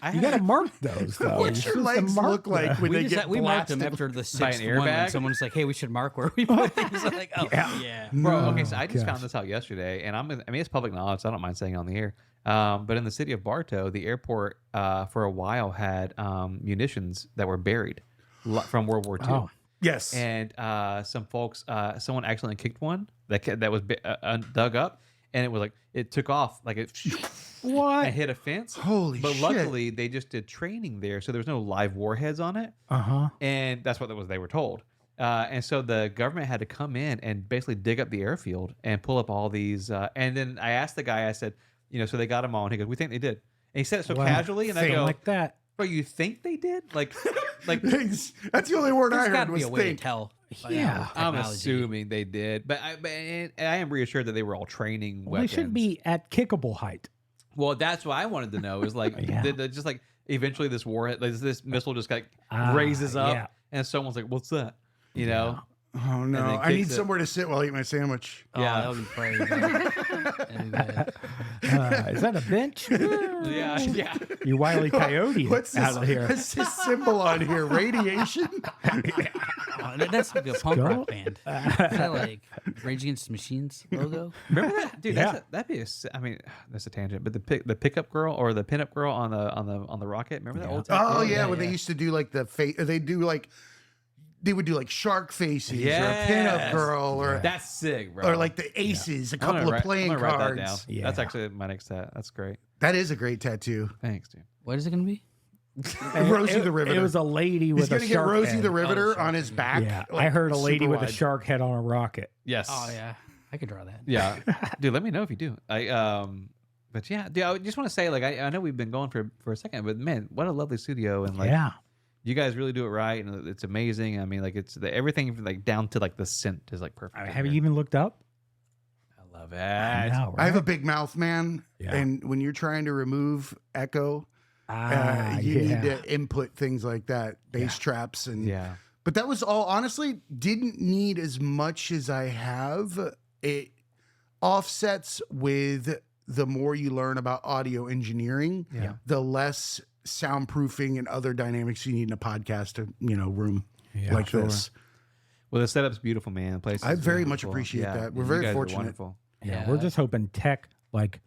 I you got to mark those though. What's You're your supposed to legs mark look like them. when We they just get we marked them blasted? after the By an sixth one. When airbag? someone's like, "Hey, we should mark where we put things." I'm like, "Oh, yeah." Bro, Oh, okay, so I just gosh. found this out yesterday, and I mean, it's public knowledge, so I don't mind saying it on the air. But in the city of Bartow, the airport for a while had munitions that were buried from World War II. Oh. Yes. And some folks, someone accidentally kicked one that was dug up, and it was like it took off like it What? and hit a fence. Holy but shit. luckily, they just did training there, so there was no live warheads on it, Uh-huh. and that's what it was. They were told. And so the government had to come in and basically dig up the airfield and pull up all these. And then I asked the guy, I said, so they got them all. And he goes, we think they did. And he said it so Wow. casually. And I Thing go, like that. bro, you think they did? Like, That's the only word I There's heard got to be was a way think. to tell. Yeah. I'm technology. assuming they did. But and I am reassured that they were all training Well, they weapons. should be at kickable height. Well, that's what I wanted to know is like, Yeah. did they just like eventually this warhead, like, this missile just like Ah, raises up yeah. and someone's like, what's that? You know? Oh no! then I need kicks it. somewhere to sit while I eat my sandwich. Oh, Yeah. that would be crazy. That'd be bad. Is that a bench? Yeah, yeah. You wily coyote What's this? out of here. What's this symbol on here? Radiation. Oh, that's like a punk Skull? rock band. Is that like Rage Against the Machines logo? Remember that, dude? Yeah. That'd be I mean, that's a tangent. But the pickup girl or the pinup girl on the rocket. Remember that old? Oh yeah, yeah, when they yeah. used to do like they would do like shark faces or a Yes. pinup girl or That's sick, bro. or like the aces, a I'm gonna couple of write- playing I'm gonna write cards. that down. Yeah. That's actually my next tat. That's great. That is a great tattoo. Thanks, dude. What is it going to be? Rosie the Riveter. It was a lady He's with a gonna get shark Rosie head. the Riveter shark on his head. back. Yeah, like, I heard a lady super with a wide. shark head on a rocket. Yes. Oh yeah, I could draw that. Yeah, dude. Let me know if you do. But yeah, dude. I just want to say, like, I know we've been going for a second, but man, what a lovely studio, and like, Yeah. you guys really do it right, and it's amazing. I mean, like, it's everything like down to like the scent is like perfect. Have you even looked up? I love it. I know, I have a right? big mouth, man, Yeah. and when you're trying to remove echo, you yeah. need to input things like that, bass traps, and Yeah. But that was all. Honestly, didn't need as much as I have. It offsets with the more you learn about audio engineering, Yeah. the less soundproofing and other dynamics you need in a podcast, room Yeah, like sure. this. Well, the setup's beautiful, man. The place. I is very much wonderful. appreciate Yeah. that. We're You very guys are fortunate. Wonderful. Yeah, Yeah. we're just hoping tech, like,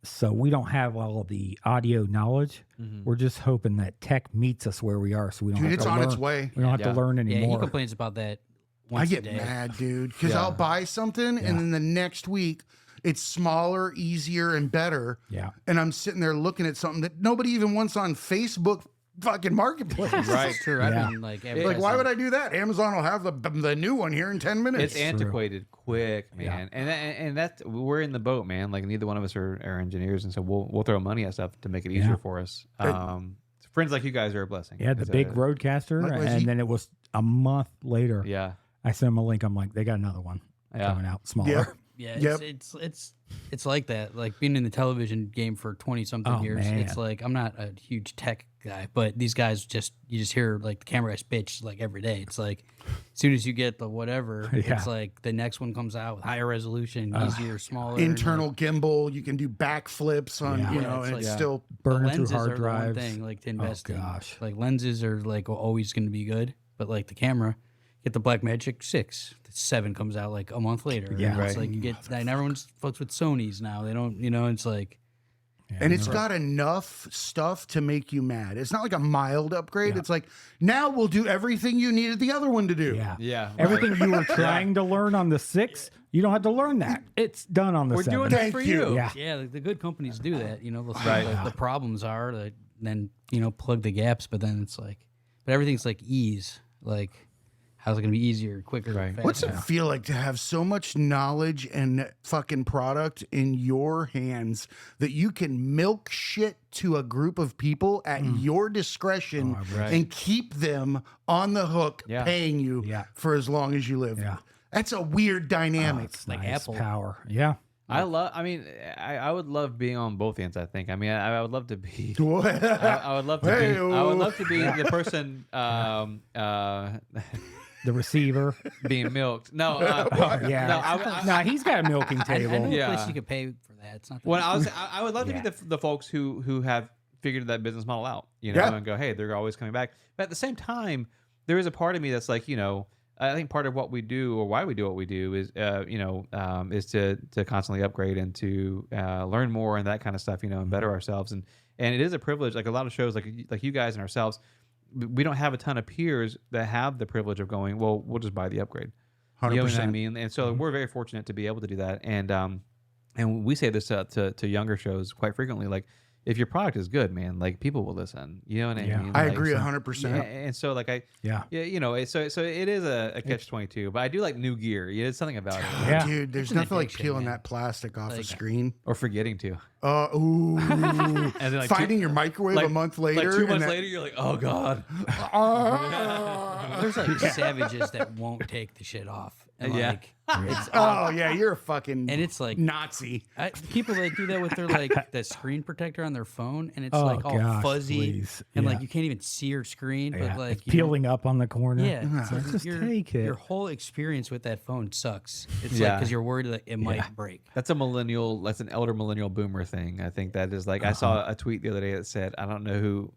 so we don't have all the audio knowledge. Mhm. We're just hoping that tech meets us where we are, so we don't Dude, have it's to on learn. its way. We don't have Yeah. to learn Yeah, he anymore. complains about that. I Once get a day. mad, dude, because Yeah. I'll buy something and then the next week it's smaller, easier, and better. Yeah. And I'm sitting there looking at something that nobody even wants on Facebook fucking marketplace. Right. It's true. Yeah. I've been like, Like, why would I do that? Amazon will have the new one here in 10 minutes. It's antiquated quick, man. And that's we're in the boat, man. Like neither one of us are engineers, and so we'll throw money at stuff to make it easier Yeah. for us. Friends like you guys are a blessing. Yeah, the It's big a- roadcaster, Likewise, and you- then it was a month later. Yeah. I sent him a link. I'm like, they got another one Yeah. coming out smaller. Yeah. Yeah, Yep. it's like that. Like being in the television game for 20 something years. man. It's like I'm not a huge tech guy, but these guys you just hear like the camera guys bitch like every day. It's like as soon as you get the whatever, Yeah. it's like the next one comes out with higher resolution, easier, smaller. and, Internal like, gimbal. You can do backflips on, Yeah. you Yeah, know, it's and like- it's Yeah. still the burning through lenses hard are the one drives. thing like to invest in. gosh. Like lenses are like always going to be good, but like the camera, get the Blackmagic 6. The 7 comes out like a month later. Yeah. And it's Right. like you get and everyone's fucks with Sonys now. They don't, it's like and it's got enough stuff to make you mad. It's not like a mild upgrade. Yeah. It's like, now we'll do everything you needed the other one to do. Yeah. Yeah. Everything you were trying to learn on the 6, you don't have to learn that. It's done on the We're 7. doing that Thank for you. you. Yeah. yeah, the good companies do that. They'll say Right. the problems are that then plug the gaps, but then it's like, but everything's like ease. Like, how's it gonna be easier, quicker, Right. faster? What's it feel like to have so much knowledge and fucking product in your hands that you can milk shit to a group of people at your discretion Right. and keep them on the hook Yeah. paying you Yeah. for as long as you live? Yeah. That's a weird dynamic. It's like nice Apple. power. Yeah. I would love being on both ends. I think. I mean, I would love to be. What? I would love to be. I would love to be the person The receiver. being milked. No. Yeah. No, I, Nah, he's got a milking I know table. a Yeah. place you could pay for that. It's not. That When much. I would love to Yeah. be the folks who have figured that business model out, and go, hey, they're always coming back. But at the same time, there is a part of me that's like, I think part of what we do or why we do what we do is, is to constantly upgrade and to learn more and that kind of stuff, and better ourselves. And it is a privilege. Like a lot of shows, like you guys and ourselves, we don't have a ton of peers that have the privilege of going, well, we'll just buy the upgrade. 100%. You know what I mean? And so we're very fortunate to be able to do that. And we say this to younger shows quite frequently, like, if your product is good, man, like people will listen. You know what I Yeah. mean? I Like, agree so- 100%. Yeah, and so like Yeah. so it is a catch-22, but I do like new gear. It's something about it, Yeah. Dude, there's It's an nothing like addiction, peeling man. that plastic off a Like- screen. or forgetting to. Ooh. And then like Finding your microwave a month later. like 2 and months that- later, you're like, oh god. There's like savages that won't take the shit off. And Yeah. like, it's Oh, yeah, you're a fucking and it's like Nazi. people that do that with their like the screen protector on their phone, and it's Oh, like all gosh, fuzzy, please. and Yeah. like you can't even see your screen. Yeah. But like It's peeling up on the corner. Yeah, It's like, just your, take it. Your whole experience with that phone sucks. It's Yeah. like because you're worried that it might break. That's an elder millennial boomer thing. I think that is like I saw a tweet the other day that said, I don't know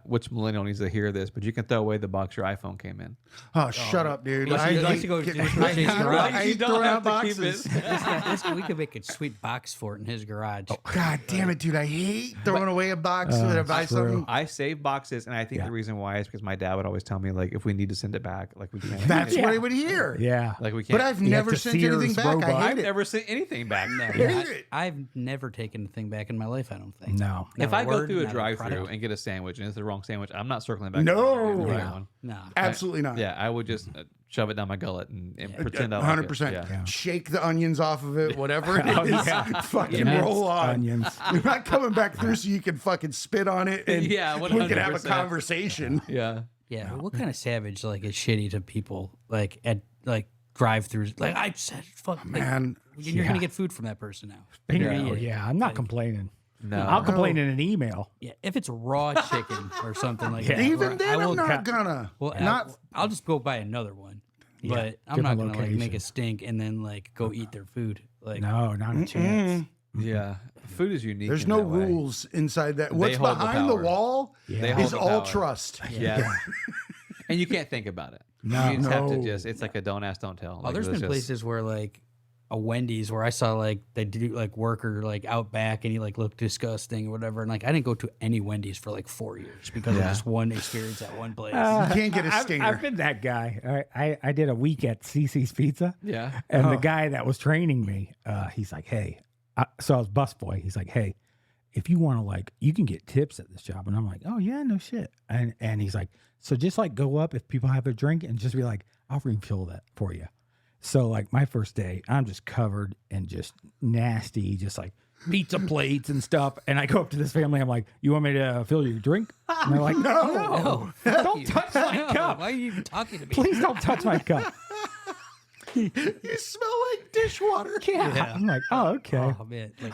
which millennial needs to hear this, but you can throw away the box your iPhone came in. Oh, shut up, dude. Unless you- unless you go to his garage. I You ain't don't throwing have out to keep boxes. We could make a sweet box for it in his garage. God damn it, dude. I hate throwing away a box when I buy true. something. I save boxes, and I think Yeah. the reason why is because my dad would always tell me, like, if we need to send it back, like we can't. That's Yeah. what I would hear. Yeah. Like we can't. But I've You have never to sent Sears anything back. robot. I hate I've it. never sent anything back. No, hate it. I've never taken a thing back in my life. I don't think. No. If Not a I go word, through a not drive-through product. and get a sandwich and it's the wrong sandwich, I'm not circling back. No. to the right Yeah. one. No. Absolutely not. Yeah, I would just shove it down my gullet and pretend I like 100%. it. Yeah. Shake the onions off of it, whatever it Oh, is. yeah. Fucking Yeah. roll on. Onions. You're not coming back through so you can fucking spit on it and Yeah, we can have a 100%. conversation. Yeah. Yeah. What kind of savage like is shitty to people like at like drive-throughs? Like I said, fuck like, Man, you're gonna get food from that person now. Bingo. Yeah. I'm not complaining. No. I'll complain in an email. Yeah, if it's raw chicken or something like Yeah. that. even where then, I I'm will, not gonna. well, Not. I'll just go buy another one. But I'm not different gonna like make location. a stink and then like go eat their food. Like No, not a chance. Yeah. Food is unique. There's in no that way. rules inside that. What's hold the behind the power. wall Yeah. They hold is the all power. trust. Yeah. And you can't think about it. No. You just have to No. it's like a don't ask, don't tell. oh, Like, there's let's been just- places where like a Wendy's where I saw like they do like worker like out back and he like looked disgusting or whatever. And like I didn't go to any Wendy's for like 4 years because of this one experience at one place. You can't get a stinger. I've been that guy. All right, I did a week at CC's Pizza. Yeah. And the guy that was training me, he's like, hey, so I was busboy. He's like, hey, if you want to like, you can get tips at this job. And I'm like, oh yeah, no shit. And he's like, so just like go up if people have a drink and just be like, I'll refill that for you. So like my first day, I'm just covered in just nasty, just like pizza plates and stuff. And I go up to this family. I'm like, you want me to fill your drink? And they're like, no, don't touch my cup. Why are you even talking to me? Please don't touch my cup. You smell like dishwater. Yeah. I'm like, oh, okay. Oh man, like,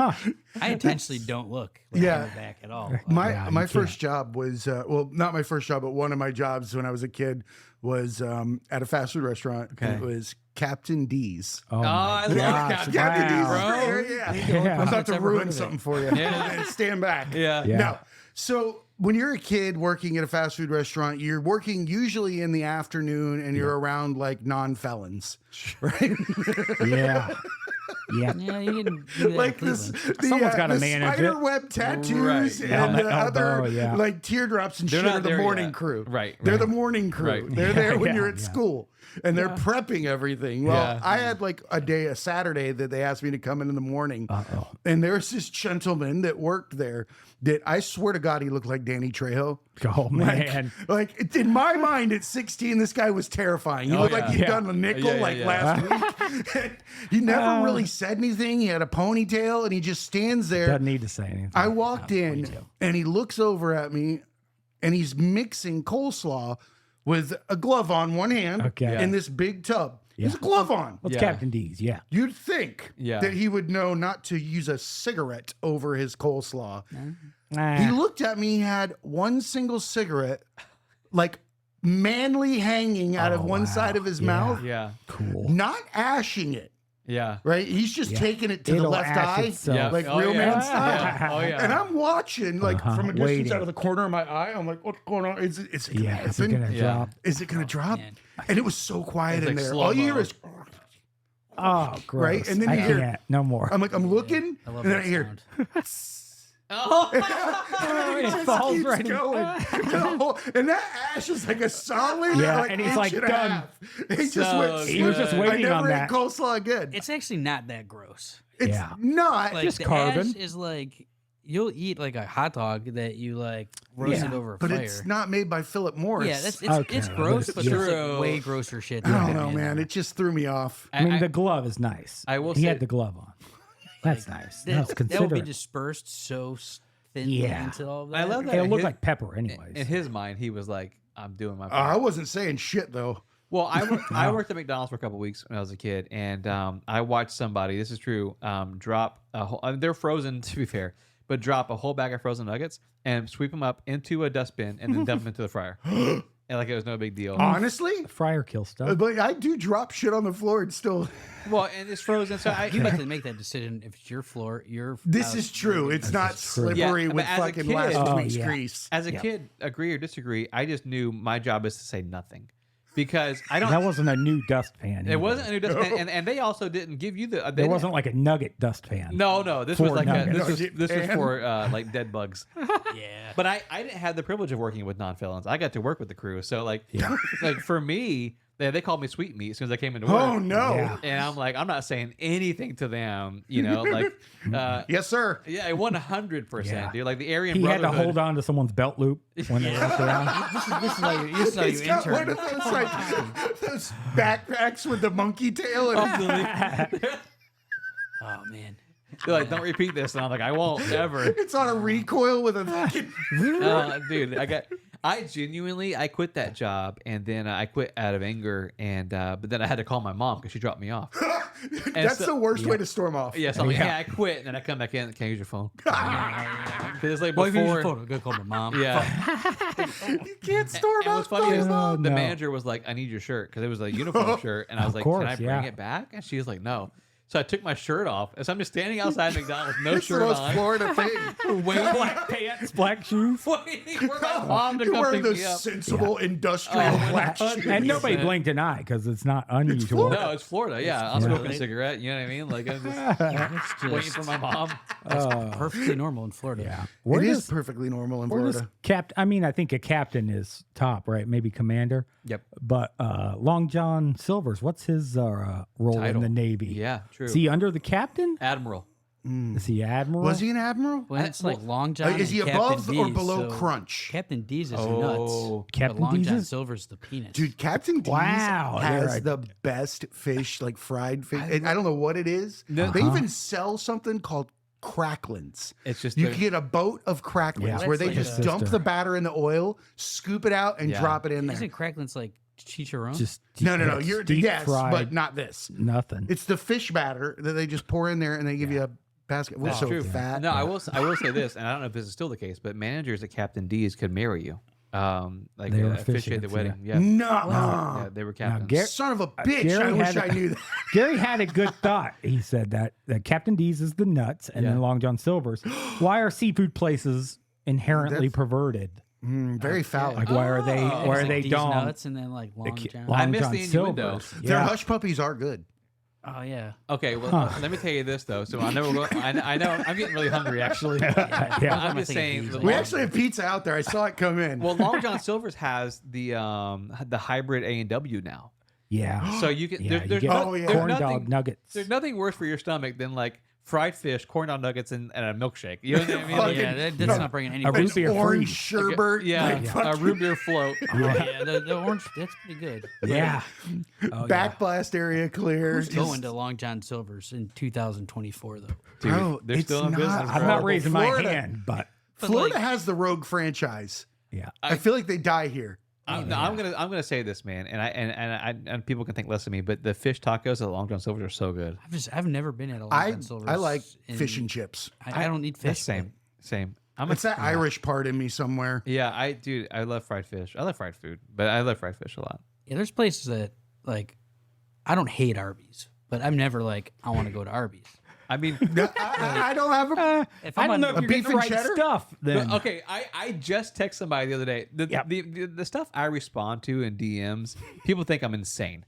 I intentionally don't look like, Yeah. on the back at all. My first job was well, not my first job, but one of my jobs when I was a kid was at a fast food restaurant. Okay. It was Captain D's. Oh, my I love gosh. Captain Captain D's, Wow. bro. Yeah. Yeah. I'm about to I've ever heard ruin of it. something for you. Yeah. Stand back. Yeah. Yeah. No. So when you're a kid working at a fast food restaurant, you're working usually in the afternoon and you're around like non-felons, right? Yeah. Yeah. Yeah, you can do that like in this, Cleveland. Someone's gotta the manage spider it. web tattoos Right, and yeah. On the the elbow, other yeah. like teardrops and They're shit not are the there morning yet. crew. Right, They're right. the morning crew. Right. They're there when Yeah, you're at yeah. school and they're prepping everything. Well, Yeah. I had like a Saturday that they asked me to come in the morning. Uh-oh. And there's this gentleman that worked there that I swear to God, he looked like Danny Trejo. Oh, man. Like in my mind at 16, this guy was terrifying. He Oh, looked like yeah. he'd Yeah. done a nickel Yeah, like yeah. last week. He never really said anything. He had a ponytail and he just stands there. Doesn't need to say anything. I walked in and he looks over at me and he's mixing coleslaw with a glove on one hand Okay. in this big tub. There's a glove on. What's Yeah. Captain D's? Yeah. You'd think Yeah. that he would know not to use a cigarette over his coleslaw. He Nah. looked at me, he had one single cigarette, like manly hanging out of Oh, one wow. side of his Yeah. mouth, Yeah. Cool. not ashing it, Yeah. right? He's just Yeah. taking it to the It'll left ash eye, itself. Yeah. like Oh, real yeah. man style. Yeah. Oh, yeah. And I'm watching, like from a distance Waiting. out of the corner of my eye. I'm like, what's going on? Is it gonna Yeah. Is it happen? gonna Yeah. drop? Is it gonna drop? man. And it was so quiet It's in like there. slow All you hear mo. is, Oh, gross. Right? And then I you hear- can't. No more. I'm like, I'm looking, I love and then that I hear, sound. Oh. it It just falls keeps right in. going. And that ash is like a solid, Yeah, like and he's inch like, and a done. half. He just So went. He was just good. waiting I on never that. ate coleslaw again. It's actually not that gross. It's Yeah. not. Like Just the carbon. ash is like you'll eat like a hot dog that you like roasted over a but fire. it's not made by Philip Morris. Yeah, it's Okay, it's but gross, it's but there's true. like way grosser shit. I than don't that, know, man. It just threw me off. I mean, the glove is nice. I will He say- had the glove on. That's nice. That's that will be considerate. dispersed so thinly Yeah. into all of that. I love that. It'll in look his- like pepper, anyways. In his mind, he was like, "I'm doing my." I wasn't saying shit though. Well, I worked at McDonald's for a couple weeks when I was a kid, and I watched somebody. This is true. Drop a whole. They're frozen, to be fair, but drop a whole bag of frozen nuggets and sweep them up into a dustbin and then dump them into the fryer, and like it was no big deal. Honestly, Fryer kill stuff. but I do drop shit on the floor and still. Well, and it's frozen, so I. You have to make that decision if it's your floor. Your This house, is true. It's not true. slippery Yeah, with but as a fucking kid- last Oh, week's yeah. grease. As a Yep. kid, agree or disagree, I just knew my job is to say nothing, because I don't. That wasn't a new dustpan. It wasn't a new dustpan, and they also didn't give you the. They It didn't- wasn't like a nugget dustpan. No, this For was like nuggets. this was And- for like dead bugs. Yeah. But I didn't have the privilege of working with non-felons. I got to work with the crew, so like like for me, they called me sweet meat as soon as I came into work. Oh no! Yeah. And I'm like, I'm not saying anything to them, you know, like Yes, sir. yeah, 100%, Yeah. dude. Like the Aryan He had to Brotherhood. hold on to someone's belt loop when they walked around. This is how you He's got intern. one of those like those backpacks with the monkey tail. And Oh man. They're like, don't repeat this, and I'm like, I won't ever. it's on a recoil with a fucking. Dude, I genuinely quit that job, and then I quit out of anger, and but then I had to call my mom because she dropped me off. That's so- the worst way to storm off. Yeah, so I'm like, Yeah. yeah, I quit, and then I come back in. Can I use your phone? 'Cause it's like Well, if you use your before. phone, I'm gonna call my mom. Yeah. You can't storm And what's off. funny is Oh, the no. manager was like, I need your shirt because it was a uniform shirt. And I was like, course, can I bring yeah. it back? And she was like, no. So I took my shirt off. And so I'm just standing outside McDonald's, no It's the shirt most on. Florida thing. Black pants, black shoes. Waiting for my mom to You're come wearing pick those me up. sensible industrial black shoes. And nobody blinked an eye because it's not unusual. No, it's Florida. Yeah, I'm smoking a cigarette. You know what I mean? Like I'm just waiting for my mom. Perfectly normal in Florida. Yeah. It Where is does, perfectly normal in where does Florida. I mean, I think a captain is top, right? Maybe commander. Yep. But Long John Silver's, what's his role in Title. the Navy? Yeah, true. Is he under the captain? Admiral. Is he admiral? Was he an admiral? Well, it's like Long John. Is he and above Captain or D's, below so crunch? Captain D's is Oh. nuts. Captain but Long D's John is- Silver's the penis. Dude, Captain D's Wow, has they're the best fish, like fried fish. And I don't know what it is. They even sell something called cracklins. It's just You the- can get a boat of cracklins Yeah. where That's they like just a- dump sister. the batter in the oil, scoop it out, and Yeah. drop it in there. Isn't Cracklin's like chicharron. Just No. You're deep yes, fried, but not this. nothing. It's the fish batter that they just pour in there and they give you a basket. We're That's so true. fat. No, I will say this, and I don't know if this is still the case, but managers at Captain D's could marry you. Like They were officiate the officiants, wedding. Yeah. No. Yeah, they were captains. Gar- Son of a bitch. Gary I wish had I knew that. Gary had a good thought. He said that Captain D's is the nuts, and then Yeah. Long John Silver's. Why are seafood places inherently That's- perverted? Very phallic. Like why are they? Oh. Why are Like they these dumb? nuts and then like Long John. I Long missed John the innuendo. Silver's. Their Yeah. hush puppies are good. Oh yeah. Okay, well, Huh. let me tell you this though. So I know we're going. I know I'm getting really hungry actually. Yeah. I'm just I think saying. it's the We Long- actually have pizza out there. I saw it come in. well, Long John Silver's has the hybrid A&W now. Yeah. So you can. Yeah, There, you there's get no, Oh, yeah. there's corn nothing, dog nuggets. There's nothing worse for your stomach than like fried fish, corn dog nuggets, and a milkshake. You know what I mean? Fucking- Yeah, that's not bringing any. A root An beer orange freeze. sherbet. yeah, like a fucking root beer float. Oh, yeah, the orange. That's pretty good. Yeah. Oh, backblast area clear. Who's Just- going to Long John Silver's in 2024 though? Dude, Bro, they're it's still in not- business. I'm bro. not raising Florida- my hand, but Florida like- has the Rogue franchise. yeah. I feel like they die here. No, I'm gonna say this, man, and people can think less of me, but the fish tacos at Long John Silver's are so good. I've never been at a Long I John Silver's. I like fish and chips. I don't need fish. That's same. I'm It's that Irish part in me somewhere. yeah, I love fried fish. I love fried food, but I love fried fish a lot. Yeah, there's places that like I don't hate Arby's, but I'm never like I want to go to Arby's. I mean, I don't have a. If I I'm don't on know if a you're beef getting the and right cheddar? stuff. Then okay, I just texted somebody the other day. The stuff I respond to in DMs, people think I'm insane.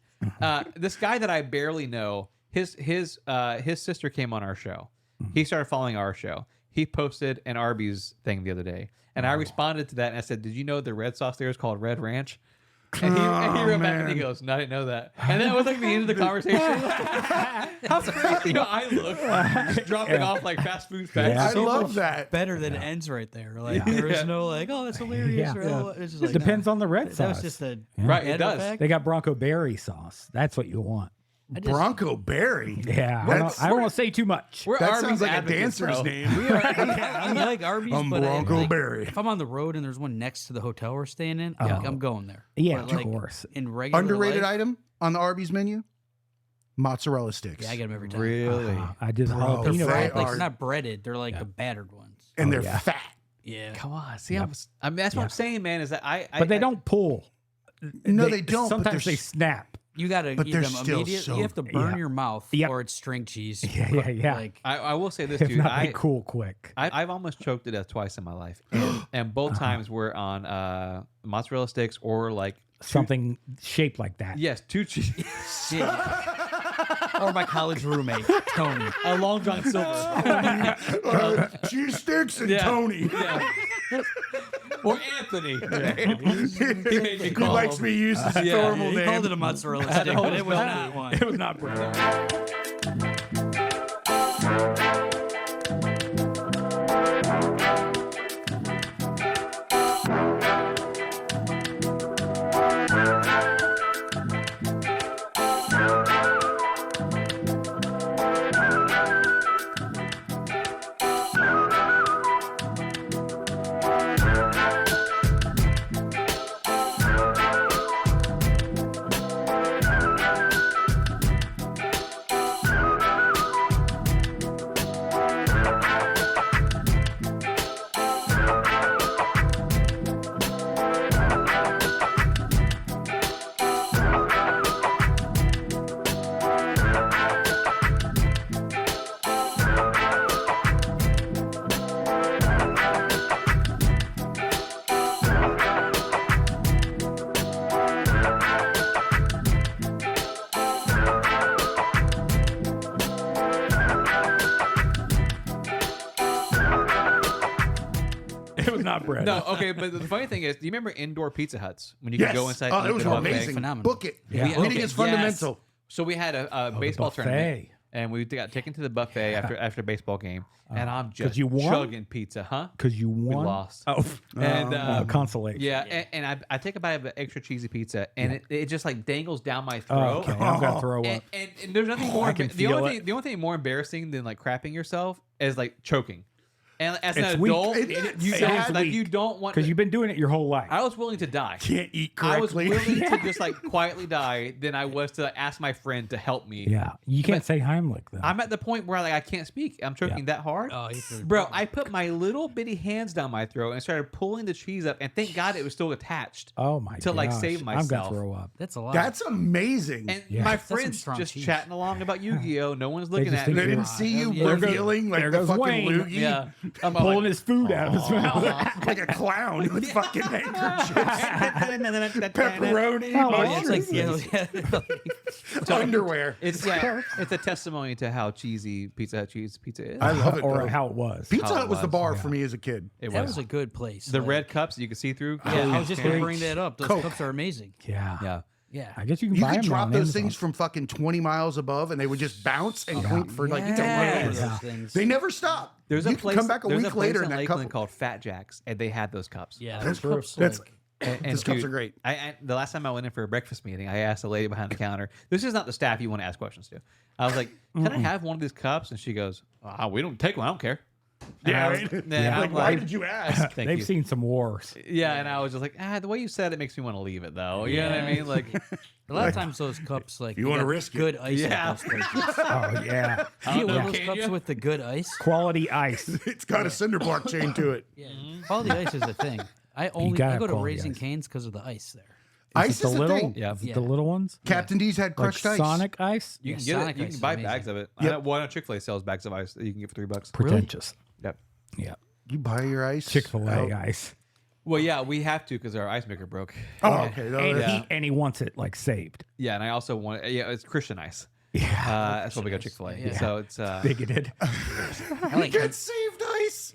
This guy that I barely know, his sister came on our show. He started following our show. He posted an Arby's thing the other day, and I responded to that and I said, "Did you know the red sauce there is called Red Ranch?" And he wrote back and he goes, "No, I didn't know that." And that was like the end of the conversation. How crazy! I look just dropping off like fast food facts. Yeah. I love that. better than it ends right there. Like there is no like, oh, that's hilarious. Yeah. Or, oh, it's just like, depends no. on the red That was sauce. just a Right, it head does. effect. They got Bronco Berry sauce. That's what you want. I just- Bronco Berry. Yeah. That's- I don't want to say too much. We're That Arby's sounds like a advocates, dancer's bro. name. I like Arby's, I'm but Bronco like, Berry. if I'm on the road and there's one next to the hotel we're staying in, like, I'm going there. Yeah, But, of like, course. In regular Underrated life, item on the Arby's menu? Mozzarella sticks. Yeah, I get them every time. Really? I did Bro, jalapeno. they They're wrappers. like are- not breaded. They're like the battered ones. and Oh, they're yeah. fat. Yeah. Come on, see, I mean, that's what I'm saying, man. Is that But they don't pull. No, they don't, but Sometimes they're they snap. You gotta But eat they're them still immediately. so- You have to burn Yeah. your mouth, Yep. or it's string cheese. Yeah. Like I will say this, If dude. not, they cool quick. I've almost choked to death twice in my life, and both times were on mozzarella sticks or like Something shaped like that. yes, two cheese, shit. Or my college roommate Tony. a Long John Silver, Cheese sticks and Yeah. Tony. yeah. or Anthony. He made me He call likes him. me use his Yeah. formal He name. called it a mozzarella stick, but it was not one. It was not bread. It was not bread. No, okay, but the funny thing is, do you remember indoor Pizza Huts when you Yes. could go inside? Oh, and it eat was the buffet? amazing. Phenomenal. Book it. Yeah. Meeting Okay, is fundamental. So we had a baseball buffet. tournament, and we got taken to the buffet after a baseball game, and I'm just you won? chugging pizza, huh? Because you won. lost. Oh, And consolation. yeah, and I take a bite of an extra cheesy pizza, and it just like dangles down my Oh, throat. okay. I'm gonna throw And, up. and there's nothing more. can The feel only it. thing more embarrassing than like crapping yourself is like choking. And as It's an weak. adult, It you don't want because you've been doing it your whole life. I was willing to die. Can't eat I was correctly. willing to just like quietly die than I was to ask my friend to help me. Yeah, you can't say Heimlich though. I'm at the point where like I can't speak. I'm choking that hard. Oh, you threw- Bro, I put my little bitty hands down my throat and started pulling the cheese up, and thank God it was still attached. Oh my god! To, like, save I'm myself. gonna throw up. That's a lot. That's amazing. And Yeah. my That's some friends strong just cheese. chatting along about Yu-Gi-Oh. No one's looking just at think They me. didn't see you Yeah. revealing like there the goes fucking Wayne. loogie. Yeah, I'm pulling his food out of his mouth. Like a clown with fucking handkerchiefs. Pepperoni. Oh, It's mushrooms, like underwear. It's a testimony to how cheesy Pizza Hut pizza is. I love it. or though. how it was. Pizza how it Hut was the was, bar for me as a kid. It that was a good place. the like- red cups you could see through. Yeah, I was just gonna Coke. bring that up. Those Coke. cups are amazing. Yeah. Yeah. Yeah. I guess you can You buy could them drop on those Amazon. things from fucking 20 miles above, and they would just bounce and clink for like Yeah. days. Those things. They never stop. There's you a can place. come back a there's week place later in and that Lakeland cup. called Fat Jack's, and they had those cups. Yeah, That's those cups. That's Like, And those cups dude, are great. The last time I went in for a breakfast meeting, I asked a lady behind the counter. This is not the staff you want to ask questions to. I was like, "Can I have one of these cups?" And she goes, "We don't take one. I don't care." And Yeah, I was- right? and Yeah. I'm Why like, did you ask? Thank They've you. seen some wars. Yeah, and I was just like, the way you said it makes me want to leave it, though. You know what I mean? Like, a lot of times those cups, like you wanna got risk it. good ice. Yeah. At those places. Oh yeah. You know, know those can cups you? with the good ice. Quality ice. It's got a cinder block chain to it. Yeah, quality ice is a thing. I gotta go have to quality Raising ice. Cane's because of the ice there. Ice it the is the little? thing. yeah. Is it Yeah. the little ones? Captain D's had Like crushed ice. Sonic ice? you can Yeah, get Sonic it. You ice can is buy amazing. bags of it. Yep. I know Chick-fil-A sells bags of ice that you can get for $3. Pretentious. Yep. Yeah. You buy your ice. Chick-fil-A out- ice. Well, yeah, we have to because our ice maker broke. Oh, okay. No, And, that's- he wants it like saved. Yeah, and I also want. Yeah, it's Christian ice. Yeah. That's what we got Chick-fil-A. Yeah. So it's Bigoted. I like. Get saved ice.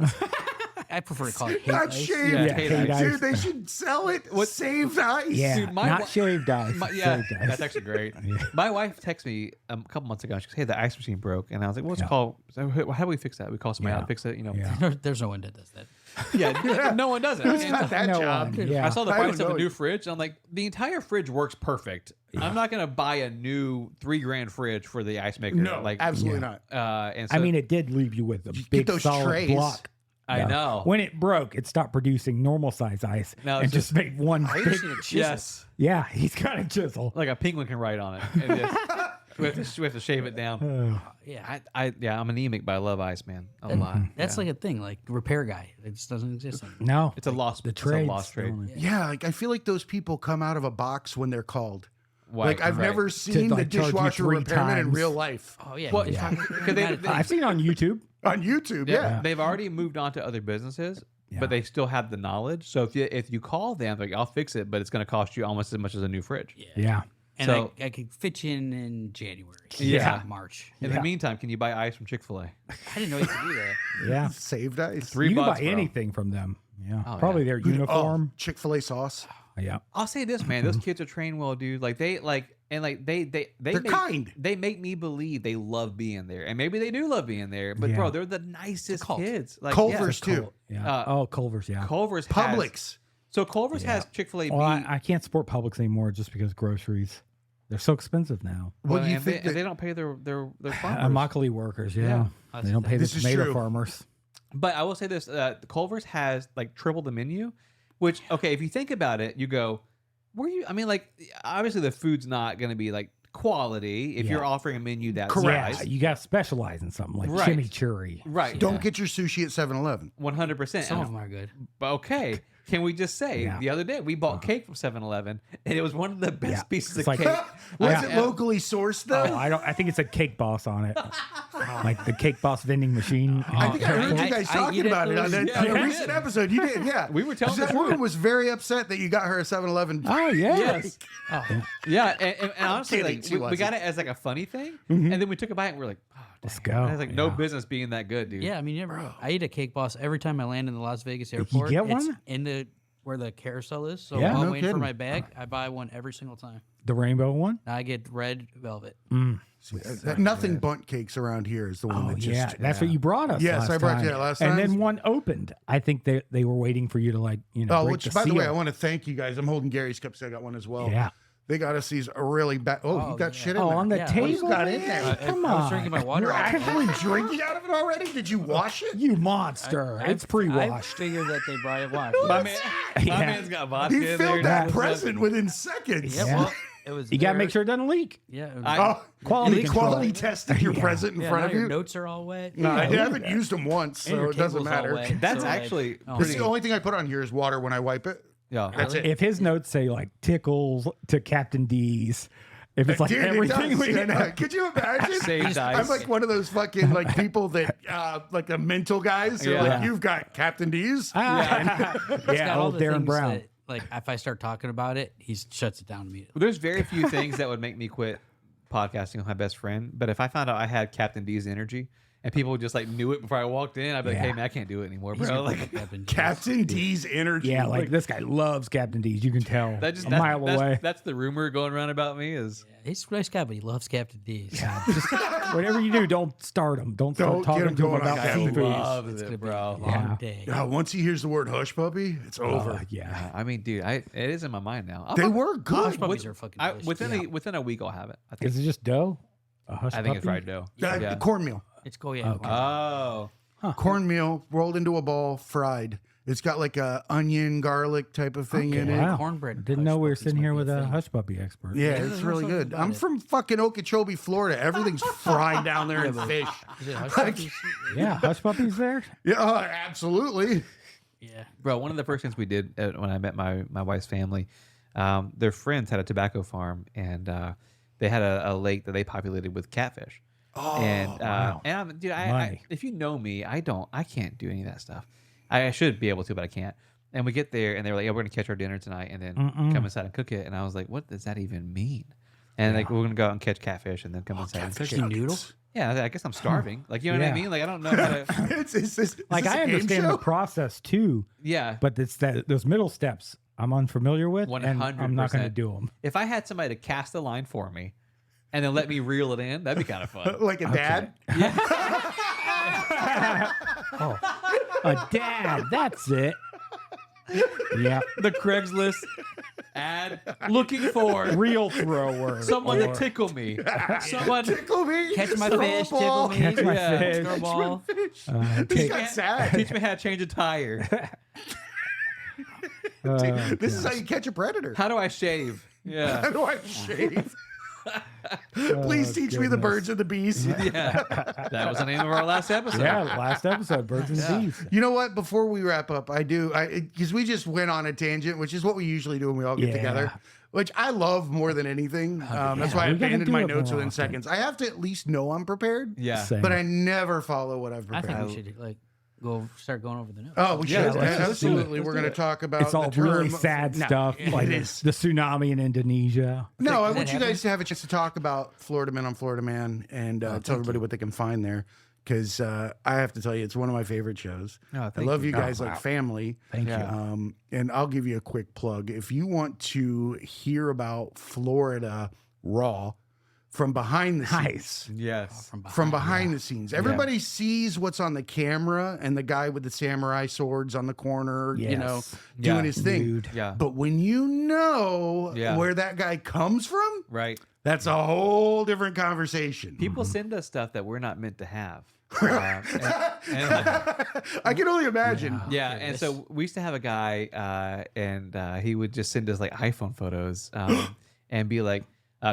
I prefer to call it hate Not ice. shaved. Yeah, hate Dude, ice. they should sell it. Saved ice. Yeah. Dude, my not wa- shaved ice. Yeah, Saved ice. that's actually great. My wife texted me a couple months ago. She goes, "Hey, the ice machine broke," and I was like, "What's it called? So, how do we fix that? We call somebody out to fix it, you know?" Yeah. There's no one that does that. Yeah, no one does it. It's And not that No job. one. Yeah. I saw the I price don't of a know. new fridge. And I'm like, the entire fridge works perfect. I'm not gonna buy a new $3,000 fridge for the ice maker. No, like absolutely Yeah. not. And so, I mean, it did leave you with a big those solid trays. block. I Yeah. know. When it broke, it stopped producing normal size ice No, and it's just made one I big. just need a chisel. yes, Yeah, he's got a chisel. like a penguin can write on it. And we have to shave it down. Oh, Yeah, I'm anemic, but I love ice, man, a lot. that's like a thing, like repair guy. It just doesn't exist anymore. no, It's a lost. the it's a trade. lost trade. Yeah, like I feel like those people come out of a box when they're called. Why? Like I've Right. never seen like, the charge you dishwasher 3 repairman in times. real life. Oh yeah, Well, yeah. because they- I've seen it on YouTube. On YouTube, yeah. They've already moved on to other businesses, Yeah. but they still have the knowledge. So if you call them, like I'll fix it, but it's going to cost you almost as much as a new fridge. Yeah. And So- I could fit you in January. Yeah. March. In the meantime, can you buy ice from Chick-fil-A? I didn't know you could do that. Yeah. Saved ice. $3, You can buy bro. anything from them. Yeah. Oh, Probably yeah. their uniform. Chick-fil-A sauce. Yeah. I'll say this, man. Those kids are trained well, dude. Like they They're make, kind. They make me believe they love being there, and maybe they do love being there. But Yeah. bro, they're the nicest cult. kids. Like Culver's too. Yeah. Oh, Culver's. Yeah. Culver's has, Publix. so Culver's has Chick-fil-A. Well, I can't support Publix anymore just because groceries. They're so expensive now. What do you and think they that- don't pay their farmers. Immokalee workers. Yeah. Yeah. They don't pay the This is tomato true. farmers. But I will say this: Culver's has like triple the menu, which okay, if you think about it, you go, where you? I mean, like obviously the food's not going to be like quality if Yeah. you're offering a menu that Correct. size. Yeah, you got to specialize in something like Right. chimichurri. Right. Don't get your sushi at 7-Eleven. 100%. Some of them are good. But okay, can we just say Yeah. the other day we bought cake from 7-Eleven and it was one of the best Yeah. pieces It's of like- cake. Was Yeah. it locally sourced though? Oh, I think it's a Cake Boss on it. Like the Cake Boss vending machine. I think I heard you guys I talking eat at about it on, those- on Yeah, a we recent did. episode. You did, yeah. We were telling That the woman truth. was very upset that you got her a 7-Eleven. Oh yeah. Yes. Yeah, and honestly, kidding, like she we got wasn't. it as like a funny thing, and then we took a bite and we are like, oh, Let's dang. go. And it's like no Yeah. business being that good, dude. Yeah, I mean, I eat a Cake Boss every time I land in the Las Vegas airport. get It's one? in the where the carousel is. So Yeah, while I'm no waiting for kidding. my bag, I buy one every single time. The rainbow one. I get red velvet. Nothing bunt cakes around here is the one Oh that just. yeah, that's what you brought us. Yes, last I brought time. you that last And time. then one opened. I think they were waiting for you to Oh, break which the by the way, I seal. want to thank you guys. I'm holding Gary's cup, so I got one as well. Yeah. They got us these really bad. Oh, you got shit in Oh, there. on the Yeah, table. what you got in man? there? Come I was on. drinking my water. You're out of it. actually drinking out of it already? Did you wash it? You monster. It's I pre-washed. figured that they brought it washed. My Yeah. man's got vodka He in filled there. that What's present up? within seconds. Yeah, Yeah. well, it was. You got to there. make sure it doesn't leak. Yeah. It was I- there. Quality You control. quality tested your Yeah. present in Yeah, front now of your you. notes are all wet. No, I Yeah. haven't used them once, And so your it doesn't table's all matter. wet, That's so, like, actually oh, It's pretty. the only thing I put on here is water when I wipe it. Yeah. That's it. If his notes say like tickles to Captain D's, if it's like Dude, it everything does. we Yeah, no, could you imagine? Save dice. I'm like one of those fucking like people that like the mental guys. Who are like, Yeah. you've got Captain D's. yeah, It's got all old the Darren things Brown. that, like, if I start talking about it, he shuts it down immediately. There's very few things that would make me quit podcasting with my best friend. But if I found out I had Captain D's energy and people just like knew it before I walked in, I'd be like, Yeah. hey man, I can't do it anymore, He's bro. gonna Like pick up and Captain D's energy. Yeah, like this guy loves Captain D's. You can tell that just a mile away. That's the rumor going around about me is he's a nice guy, but he loves Captain D's. Yeah, just whatever you do, don't start him. Don't start Don't get talking him to him going on about that seafood. loves It's it, gonna be bro. a long Yeah. day. once he hears the word hush puppy, it's over. Yeah. I mean, dude, it is in my mind now. They were Hush good. puppies are fucking delicious. Within a week, I'll have it. I think. Is it just dough? A hush I think it's puppy? fried dough. The cornmeal. It's go yeah. Okay. Oh, Cornmeal rolled into a ball, fried. It's got like a onion, garlic type of thing in it. Wow. Cornbread Didn't hush know we were puppies sitting might here be a with a thing. hush puppy expert. Yeah, Yeah, it's there's really something good. about I'm it. from fucking Okeechobee, Florida. Everything's fried down there in fish. Is it hush Like- puppies? Yeah, hush puppies there. Yeah, absolutely. Yeah. bro, one of the first things we did when I met my wife's family, their friends had a tobacco farm and they had a lake that they populated with catfish. Oh, and wow. and I'm, dude, I Money. if you know me, I can't do any of that stuff. I should be able to, but I can't. And we get there, and they were like, "Yeah, we're gonna catch our dinner tonight, and then come inside and cook it." And I was like, "What does that even mean?" And like, we're gonna go out and catch catfish, and then come inside and cook catfish it. nuggets. noodle? Yeah, I guess I'm starving. Like, you know what I Yeah. mean? Like, I don't know how to. Is this Like I a game understand show? the process too, Yeah, but it's that those middle steps I'm unfamiliar with, and I'm not going to 100%. do them. if I had somebody to cast the line for me, and then let me reel it in, that'd be kind of fun. Like a dad? Oh, a dad. That's it. Yeah, The Craigslist ad looking for real thrower. someone or to tickle me. Someone Tickle me. Catch my throw a fish, tickle ball. me. Catch my Yeah. fish. Throw a ball. This take- got sad. teach me how to change a tire. This is how you catch a predator. How do I shave? How Yeah. do I shave? Please teach me the goodness. birds and the bees. Yeah. That was the name of our last episode. yeah, last episode, birds and bees. You know what? Before we wrap up, because we just went on a tangent, which is what we usually do when we all get Yeah. together, which I love more than anything. That's why I we gotta abandoned do my it notes more within often. seconds. I have to at least know I'm prepared, Yeah. Same. but I never follow what I've I prepared. think we should like start going over the notes. Oh, we Yeah, should. let's just do it. Absolutely. Let's We're do going to it. talk about It's all the term. really sad No, stuff, it like is. the tsunami in Indonesia. No, I That want you happened? guys to have a chance to talk about Florida Man on Florida Man and tell everybody what they can find there. Because I have to tell you, it's one of my favorite shows. Oh, I thank love you. you guys like family. Thank Yeah. you. And I'll give you a quick plug. If you want to hear about Florida raw from behind the Nice. scenes, Yes. from behind the scenes, everybody sees what's on the camera and the guy with the samurai swords on the corner, you know, Yes. doing Yeah. his thing. Dude. Yeah. But when you know Yeah. where that guy comes from, Right. that's a whole different conversation. People send us stuff that we're not meant to have. And, I can only imagine. yeah, and so we used to have a guy, and he would just send us like iPhone photos, and be like,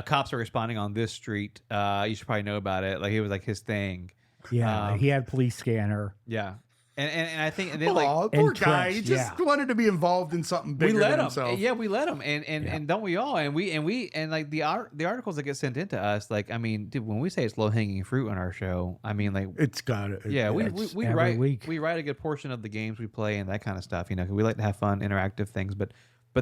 "Cops are responding on this street. You should probably know about it." Like it was like his thing. Yeah, he had police scanner. Yeah, and I think and then like Aw, poor entrenched, guy. He just wanted to be involved in something we bigger let than him. himself. Yeah, we let him, and don't we all? And like the articles that get sent into us. Like I mean, dude, when we say it's low hanging fruit on our show, I mean like. It's got it. Yeah, we every write week. we write a good portion of the games we play and that kind of stuff. You know, 'cause we like to have fun, interactive things. But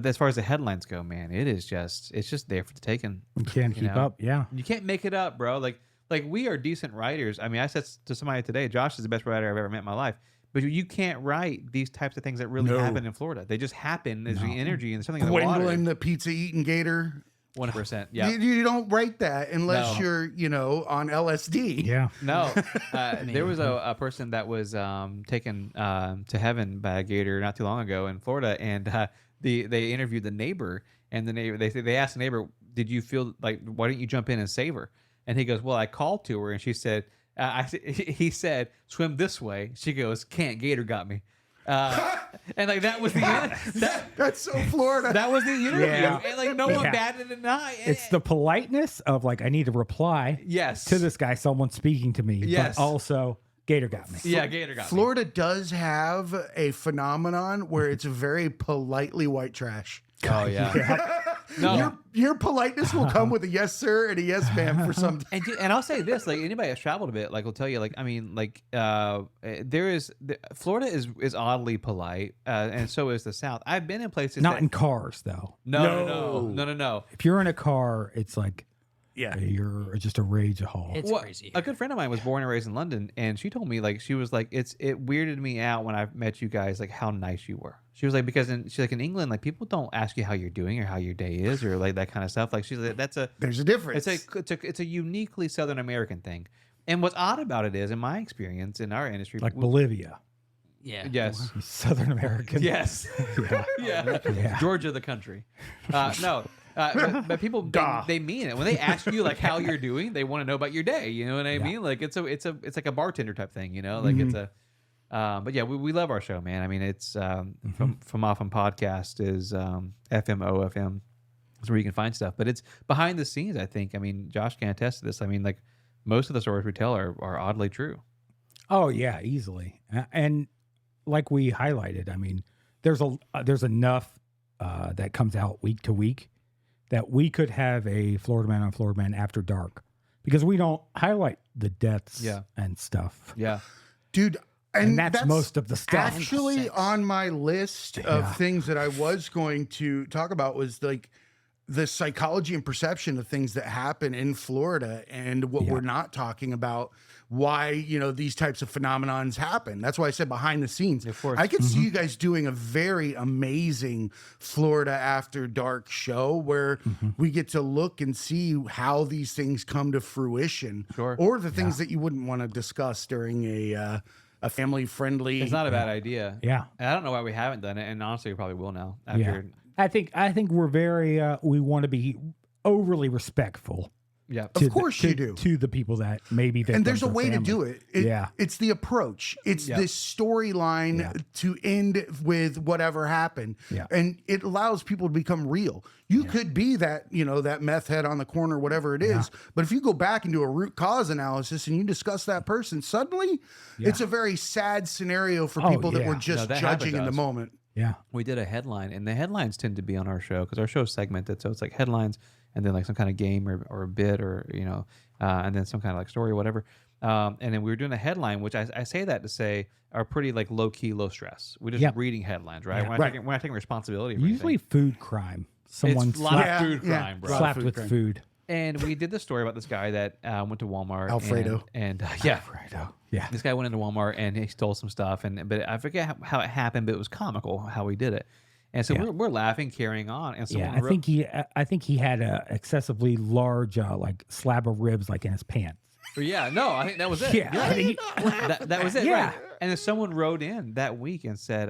as far as the headlines go, man, it's just there for the taking. You can't You keep know? up. Yeah. You can't make it up, bro. Like we are decent writers. I mean, I said to somebody today, Josh is the best writer I've ever met in my life. But you can't write these types of things that really No. happen in Florida. They just happen. There's the energy and something in the water. Gwendolyn, the pizza eating gator. 100%. Yeah. You don't write that unless No. you're, on LSD. Yeah. No, there was a person that was taken to heaven by a gator not too long ago in Florida, and they interviewed the neighbor, and the neighbor they asked the neighbor, did you feel like, why didn't you jump in and save her? And he goes, well, I called to her and she said, he said, swim this way. She goes, can't, Gator got me. And like that was the That's so Florida. that was the interview. Yeah. And like no one batted an eye. It's the politeness of like, I need to reply yes to this guy, someone speaking to me, Yes. but also Gator got me. Yeah, Gator got me. Florida does have a phenomenon where it's very politely white trash. Oh yeah. No. Your politeness will come with a yes sir and a yes ma'am for some. And I'll say this, like anybody that's traveled a bit, like will tell you, like I mean, like Florida is oddly polite, and so is the South. I've been in places Not in cars though. No. If you're in a car, it's like, Yeah. you're just a rage hall. It's Well, crazy. a good friend of mine was born and raised in London, and she told me like she was like it weirded me out when I met you guys, like how nice you were. She was like, because she's like in England, like people don't ask you how you're doing or how your day is or like that kind of stuff. Like she's like, There's a difference. it's a uniquely Southern American thing. And what's odd about it is, in my experience in our industry, Like Bolivia. Yeah. yes, Southern American. yes, Yeah. yeah, Georgia, the country. No. But people they mean it when they ask you like how you're doing. They want to know about your day. You know what I mean? Like it's like a bartender type thing. You know, like it's a. But yeah, we love our show, man. I mean, it's from Often Podcast is FMOFM. That's where you can find stuff. But it's behind the scenes. I think. I mean, Josh can attest to this. I mean, like most of the stories we tell are oddly true. Oh yeah, easily. And like we highlighted, I mean, there's enough that comes out week to week that we could have a Florida Man on Florida Man after dark because we don't highlight the deaths and stuff. Yeah, dude. And that's most of the stuff. Actually, on my list of things that I was going to talk about was like the psychology and perception of things that happen in Florida and what we're not talking about, why, these types of phenomenons happen. That's why I said behind the scenes. Of course. I could see you guys doing a very amazing Florida After Dark show where we get to look and see how these things come to fruition, or the things that you wouldn't want to discuss during a family-friendly. it's not a bad idea. Yeah. And I don't know why we haven't done it, and honestly, we probably will now. After, I think we're very we want to be overly respectful. yeah, Of course you do. To the people that maybe And there's a way to do it. It's the approach. It's this storyline to end with whatever happened. Yeah. And it allows people to become real. You could be that, that meth head on the corner, whatever it is. But if you go back and do a root cause analysis and you discuss that person, suddenly it's a very sad scenario for people that were just that judging in the does. moment. Yeah. we did a headline, and the headlines tend to be on our show because our show's segmented, so it's like headlines and then like some kind of game or a bit or and then some kind of like story or whatever. And then we were doing a headline, which I say that to say are pretty like low key, low stress. We're just reading headlines, right? Yeah. We're not taking responsibility. For Usually anything. food crime. Someone It's a lot slapped, of food crime, bro. slapped food with crime. food. And we did this story about this guy that went to Walmart. Alfredo. And yeah. Alfredo. Yeah. This guy went into Walmart and he stole some stuff, but I forget how it happened, but it was comical how he did it. And so we're laughing, carrying on. And someone I think he had a excessively large like slab of ribs like in his pants. Yeah, no, I think that was it. Yeah. I think That was it. Yeah. Right. And then someone wrote in that week and said,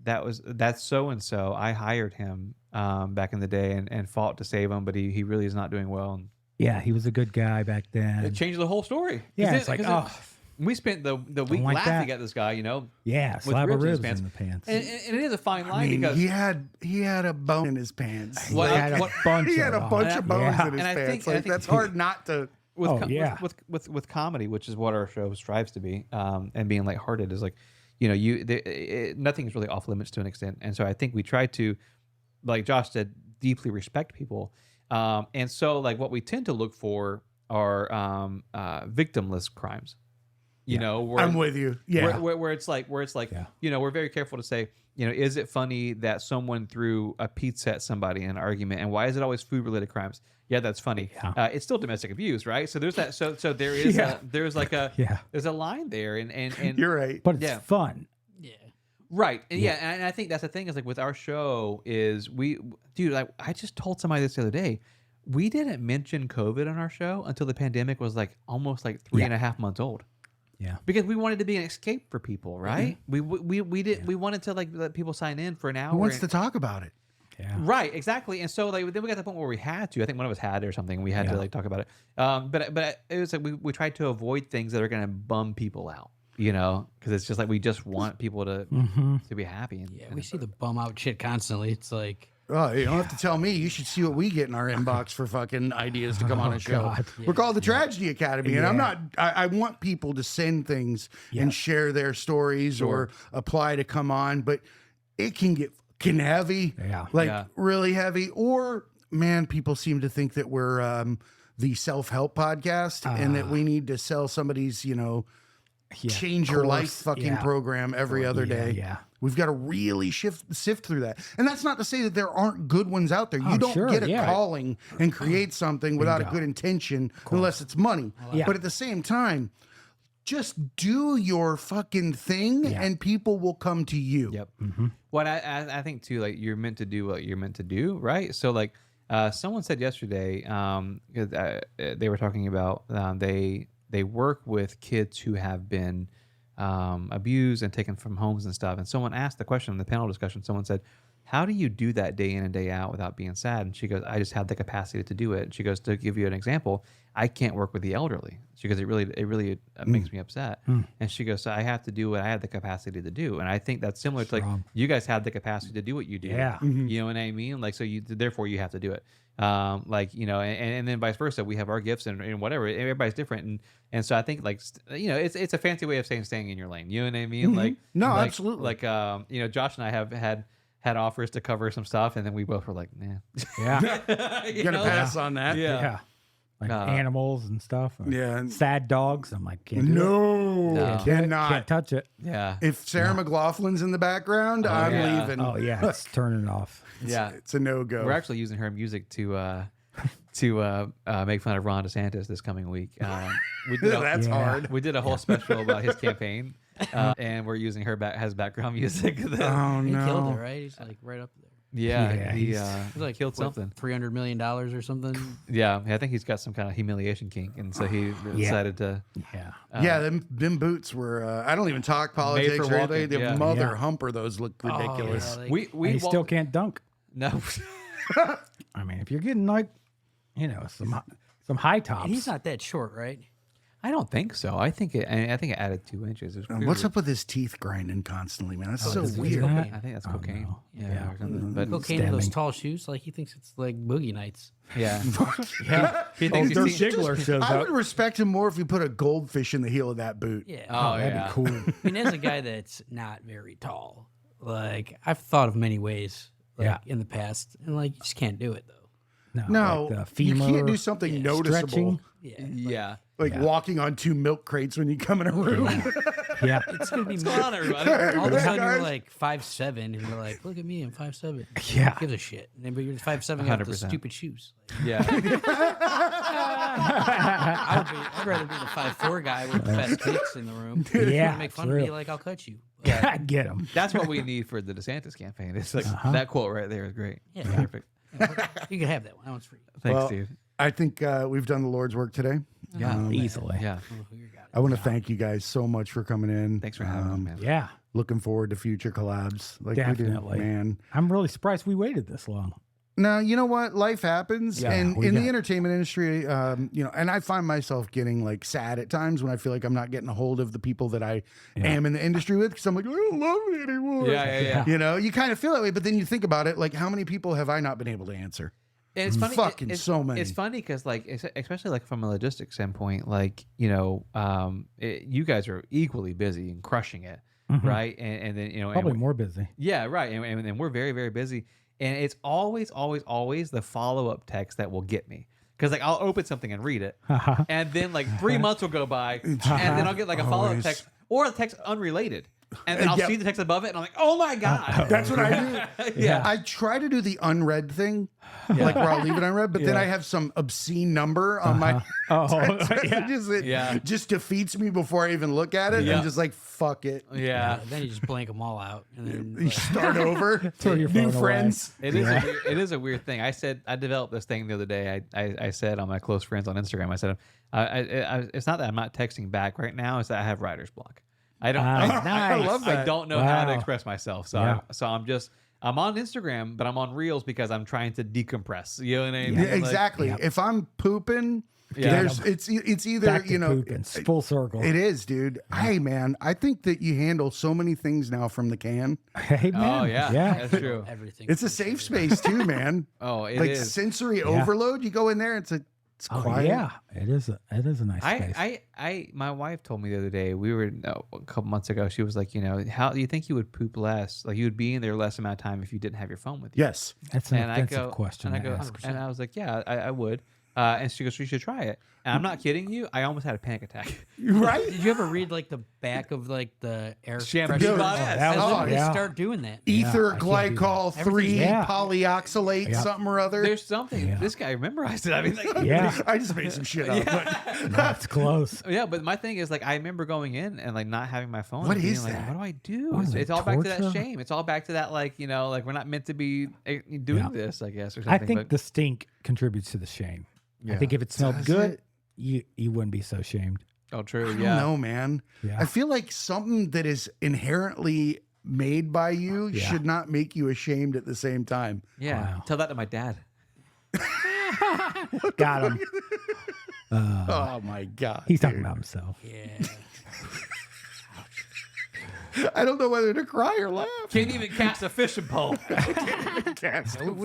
that's so and so. I hired him back in the day and fought to save him, but he really is not doing well. And he was a good guy back then. it changed the whole story. Yeah, it's like, we spent the week like laughing that. at this guy, Yeah, with slab of ribs ribs in in the pants. And it is a fine line I mean, because he had a bone in his pants. He had a bunch He had a of bunch of bones in his And I pants. think- Like, that's hard not to. with comedy, which is what our show strives to be, and being lighthearted is like, nothing's really off limits to an extent. And so I think we try to, like Josh said, deeply respect people. And so like what we tend to look for are victimless crimes. Where, I'm with you. Yeah. Where it's like, we're very careful to say, is it funny that someone threw a pizza at somebody in an argument, and why is it always food related crimes? Yeah, that's funny. Yeah. It's still domestic abuse, right? So there's that. So there is there's a line there, and You're right. But it's fun. Yeah. right, and and I think that's the thing is like with our show is I just told somebody this the other day. We didn't mention COVID on our show until the pandemic was like almost like 3.5 months old. Yeah. Because we wanted to be an escape for people, right? We wanted to like let people sign in for an hour. Who wants to talk about it? Yeah. Right, exactly. And so like then we got to the point where we had to. I think one of us had it or something. We had to like talk about it. But it was like we tried to avoid things that are going to bum people out. Because it's just like we just want people to be happy. Yeah, we see the bum out shit constantly. It's like, Oh, you don't have to tell me. You should see what we get in our inbox for fucking ideas to come on a show. God. We're called the Tragedy Academy, and I'm not. I want people to send things and share their stories or apply to come on, but it can get fucking heavy, really heavy. Or man, people seem to think that we're the self-help podcast and that we need to sell somebody's, change your life fucking program every other day. Yeah. We've got to really sift through that. And that's not to say that there aren't good ones out there. You don't get a calling and create something without a good intention unless it's money. But at the same time, just do your fucking thing and people will come to you. Yep. What I think too, like you're meant to do what you're meant to do, right? So like someone said yesterday, they were talking about they work with kids who have been abused and taken from homes and stuff. And someone asked the question in the panel discussion. Someone said, "How do you do that day in and day out without being sad?" And she goes, "I just have the capacity to do it." And she goes, "To give you an example, I can't work with the elderly." She goes, "It really makes me upset." And she goes, "So I have to do what I have the capacity to do." And I think that's similar to like you guys have the capacity to do what you do. Yeah. You know what I mean? Like so therefore you have to do it. And then vice versa. We have our gifts and whatever. Everybody's different. And so I think like it's a fancy way of saying staying in your lane. You know what I mean? Like absolutely. Like Josh and I have had offers to cover some stuff, and then we both were like, nah. Yeah. You're gonna pass on that. Yeah. Like animals and stuff. Yeah. Sad dogs. I'm like, can't do it. Cannot. Can't touch it. Yeah. If Sarah McLaughlin's in the background, I'm leaving. Oh yeah, it's turning off. It's a no-go. We're actually using her music to make fun of Ron DeSantis this coming week. That's hard. We did a whole special about his campaign, and we're using her background music. Oh he no. killed it, right? He's like right up there. Yeah, he He's like killed something. $300 million or something. Yeah, I think he's got some kind of humiliation kink, and so he decided to. Them boots were. I don't even talk politics for or walking, anything. The yeah. mother humper those look ridiculous. Oh, yeah, We And he still can't dunk. no. I mean, if you're getting like, some high tops. and he's not that short, right? I don't think so. I think it added 2 inches. It was What's up with his teeth grinding constantly, man? That's so that's weird. weird. I think that's cocaine. no. Yeah, or something. But Cocaine in those tall shoes, like he thinks it's like boogie nights. yeah, he Oh, thinks their he's seen- Shiggler shows I up. would respect him more if he put a goldfish in the heel of that boot. Yeah. Oh, That'd yeah. be cool. I mean, as a guy that's not very tall, like I've thought of many ways, in the past, and like you just can't do it though. No, like the you femur, can't do something noticeable. stretching. Yeah. Yeah. Like walking on 2 milk crates when you come in a room. Yeah. It's gonna be What's going on, everybody? all of a sudden you're Guys. like 5'7", and you're like, look at me, I'm 5'7". Yeah. Who gives a shit? And then, but you're 5'7", got the 100%. stupid shoes. Yeah. I'd rather be the 5'4" guy with the best kicks in the room. Yeah, You wanna make it's fun of me, real. like I'll cut you. Yeah. Get him. That's what we need for the DeSantis campaign. It's like that quote right there is great. Yeah. Perfect. You can have that one. That one's free. Thanks, Well, Steve. I think we've done the Lord's work today. Yeah. Easily. Yeah. I want to thank you guys so much for coming in. Thanks for having me, man. Yeah. Looking forward to future collabs. Like Definitely. we do, man. I'm really surprised we waited this long. Now, you know what? Life happens. Yeah, and we in the got- entertainment industry, and I find myself getting like sad at times when I feel like I'm not getting a hold of the people that I am in the industry with because I'm like, I don't love it anymore. Yeah. You kind of feel that way, but then you think about it, like how many people have I not been able to answer? And it's funny. Fucking so many. It's funny because, like, especially like from a logistics standpoint, like you guys are equally busy and crushing it, right? And then Probably and more busy. yeah, right. And we're very, very busy. And it's always the follow up text that will get me because like I'll open something and read it, and then like 3 months will go by, and then I'll get like a follow up Always. text or a text unrelated. And then I'll Yep. see the text above it, and I'm like, "Oh my god!" That's what I do. Yeah. I try to do the unread thing, like where I'll leave it unread, but then I have some obscene number on my Oh, messages that just defeats me before I even look at it. Yeah. I'm just like, fuck it. Yeah. Then you just blank them all out, and then You start over. Throw your New phone away. friends. It is a weird thing. I developed this thing the other day. I said on my close friends on Instagram, I said, it's not that I'm not texting back right now. It's that I have writer's block. I don't. Nice. I love that. I don't know how to Wow. express myself. So Yeah. I'm just I'm on Instagram, but I'm on Reels because I'm trying to decompress. You know what I mean? Yeah, Like, exactly. Yep. If I'm pooping, Yeah. it's either Back to you know pooping. It's full circle. it is, dude. Hey man, I think that you handle so many things now from the can. Hey, man. Oh yeah, Yeah. that's true. Everything. It's a safe space too, man. Oh, it Like is. sensory overload. You go in there, it's Oh, quiet. yeah. It is a nice space. My wife told me the other day, we were a couple months ago, she was like, how do you think you would poop less? Like you would be in there less amount of time if you didn't have your phone with you. Yes. That's an And I offensive go, question and I to go, ask. and I was like, yeah, I would. And she goes, you should try it. And I'm not kidding you. I almost had a panic attack. Right? Did you ever read like the back of like the air Shampoo freshener? bottles. that was- I Oh, yeah. start doing that. Ether I can't do that. glycol 3 Yeah. polyoxalate Yeah. something or other. There's something. Yeah. This guy memorized it. I mean, like, Yeah. I just made some shit up. But That's close. yeah, but my thing is like I remember going in and like not having my phone. What and being is like, that? What do I do? What is It's it, all back to that torture? shame. It's all back to that like like we're not meant to be doing Yeah. this, I guess, or I something. think but, the stink contributes to the shame. I Yeah. think if it smelled Does good, it? you wouldn't be so shamed. oh, true. I don't Yeah. know, man. Yeah. I feel like something that is inherently made by you Yeah. should not make you ashamed at the same time. Yeah. Wow. Tell that to my dad. Got him. Oh my god. He's talking dude. about himself. Yeah. I don't know whether to cry or laugh. Can't even cast a fishing pole. We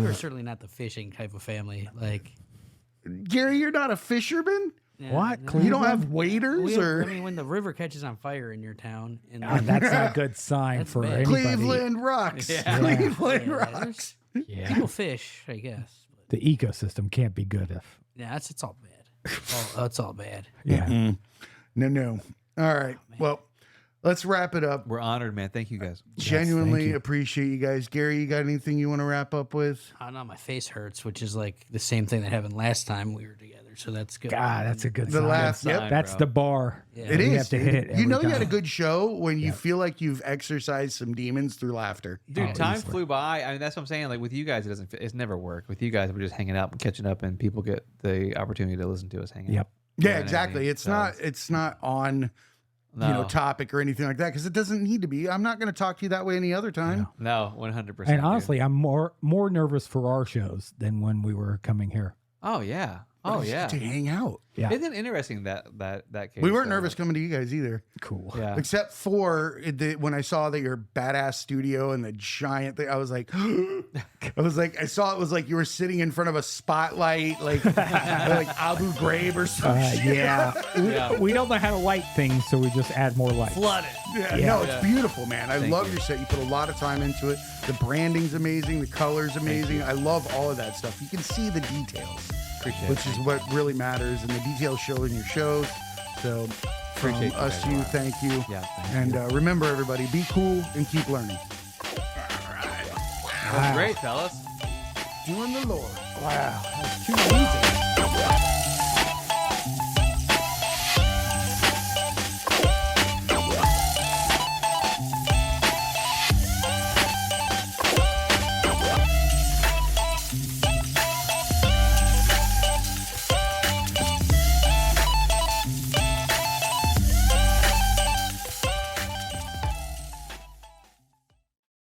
were certainly not the fishing type of family. Like, Gary, you're not a fisherman? yeah, What? no. You don't have We waiters have- or I mean, when the river catches on fire in your town, and That's not a good sign That's for bad. anybody. Cleveland Rocks. Yeah. Cleveland Yeah, Rocks. Yeah. people fish, I guess. But The ecosystem can't be good if. yeah, it's all bad. It's all bad. Yeah. No. All right. Well, let's wrap it up. We're honored, man. Thank you guys. Genuinely you. appreciate you guys. Gary, you got anything you want to wrap up with? I don't know, my face hurts, which is like the same thing that happened last time we were together. So that's good. God, that's a good The sign. laugh. Good Yep. sign, That's bro. the bar. Yeah. It We is. have to dude. hit it You know every you had a time. good show when you Yeah. feel like you've exercised some demons through laughter. Dude, Oh, time easily. flew by. I mean, that's what I'm saying. Like with you guys, it's never worked. With you guys, we're just hanging out and catching up, and people get the opportunity to listen to us hanging Yep. out. You know Yeah, what I exactly. mean? It's So, not on no, topic or anything like that because it doesn't need to be. I'm not going to talk to you that way any other time. no, 100%. And honestly, I'm more nervous for our shows than when we were coming here. oh yeah, oh We just yeah. get to hang out. Yeah. Isn't it interesting that case? We weren't though? nervous coming to you guys either. Cool. Yeah. Except for when I saw that your badass studio and the giant thing, I was like, I saw it was like you were sitting in front of a spotlight, like Abu Ghraib or something. Yeah. Yeah. We don't know how to light things, so we just add more light. Flood it. Yeah, Yeah. no, it's beautiful, man. I Thank love you. your set. You put a lot of time into it. The branding's amazing. The color's amazing. I love all of that stuff. You can see the details, Appreciate which it. is what really matters, and the details show in your shows. So, from Appreciate you us guys to a you, lot. thank you. Yeah, thank And remember, everybody, be cool and keep learning. That was great, fellas. Doing the Lord. Wow. That's too easy.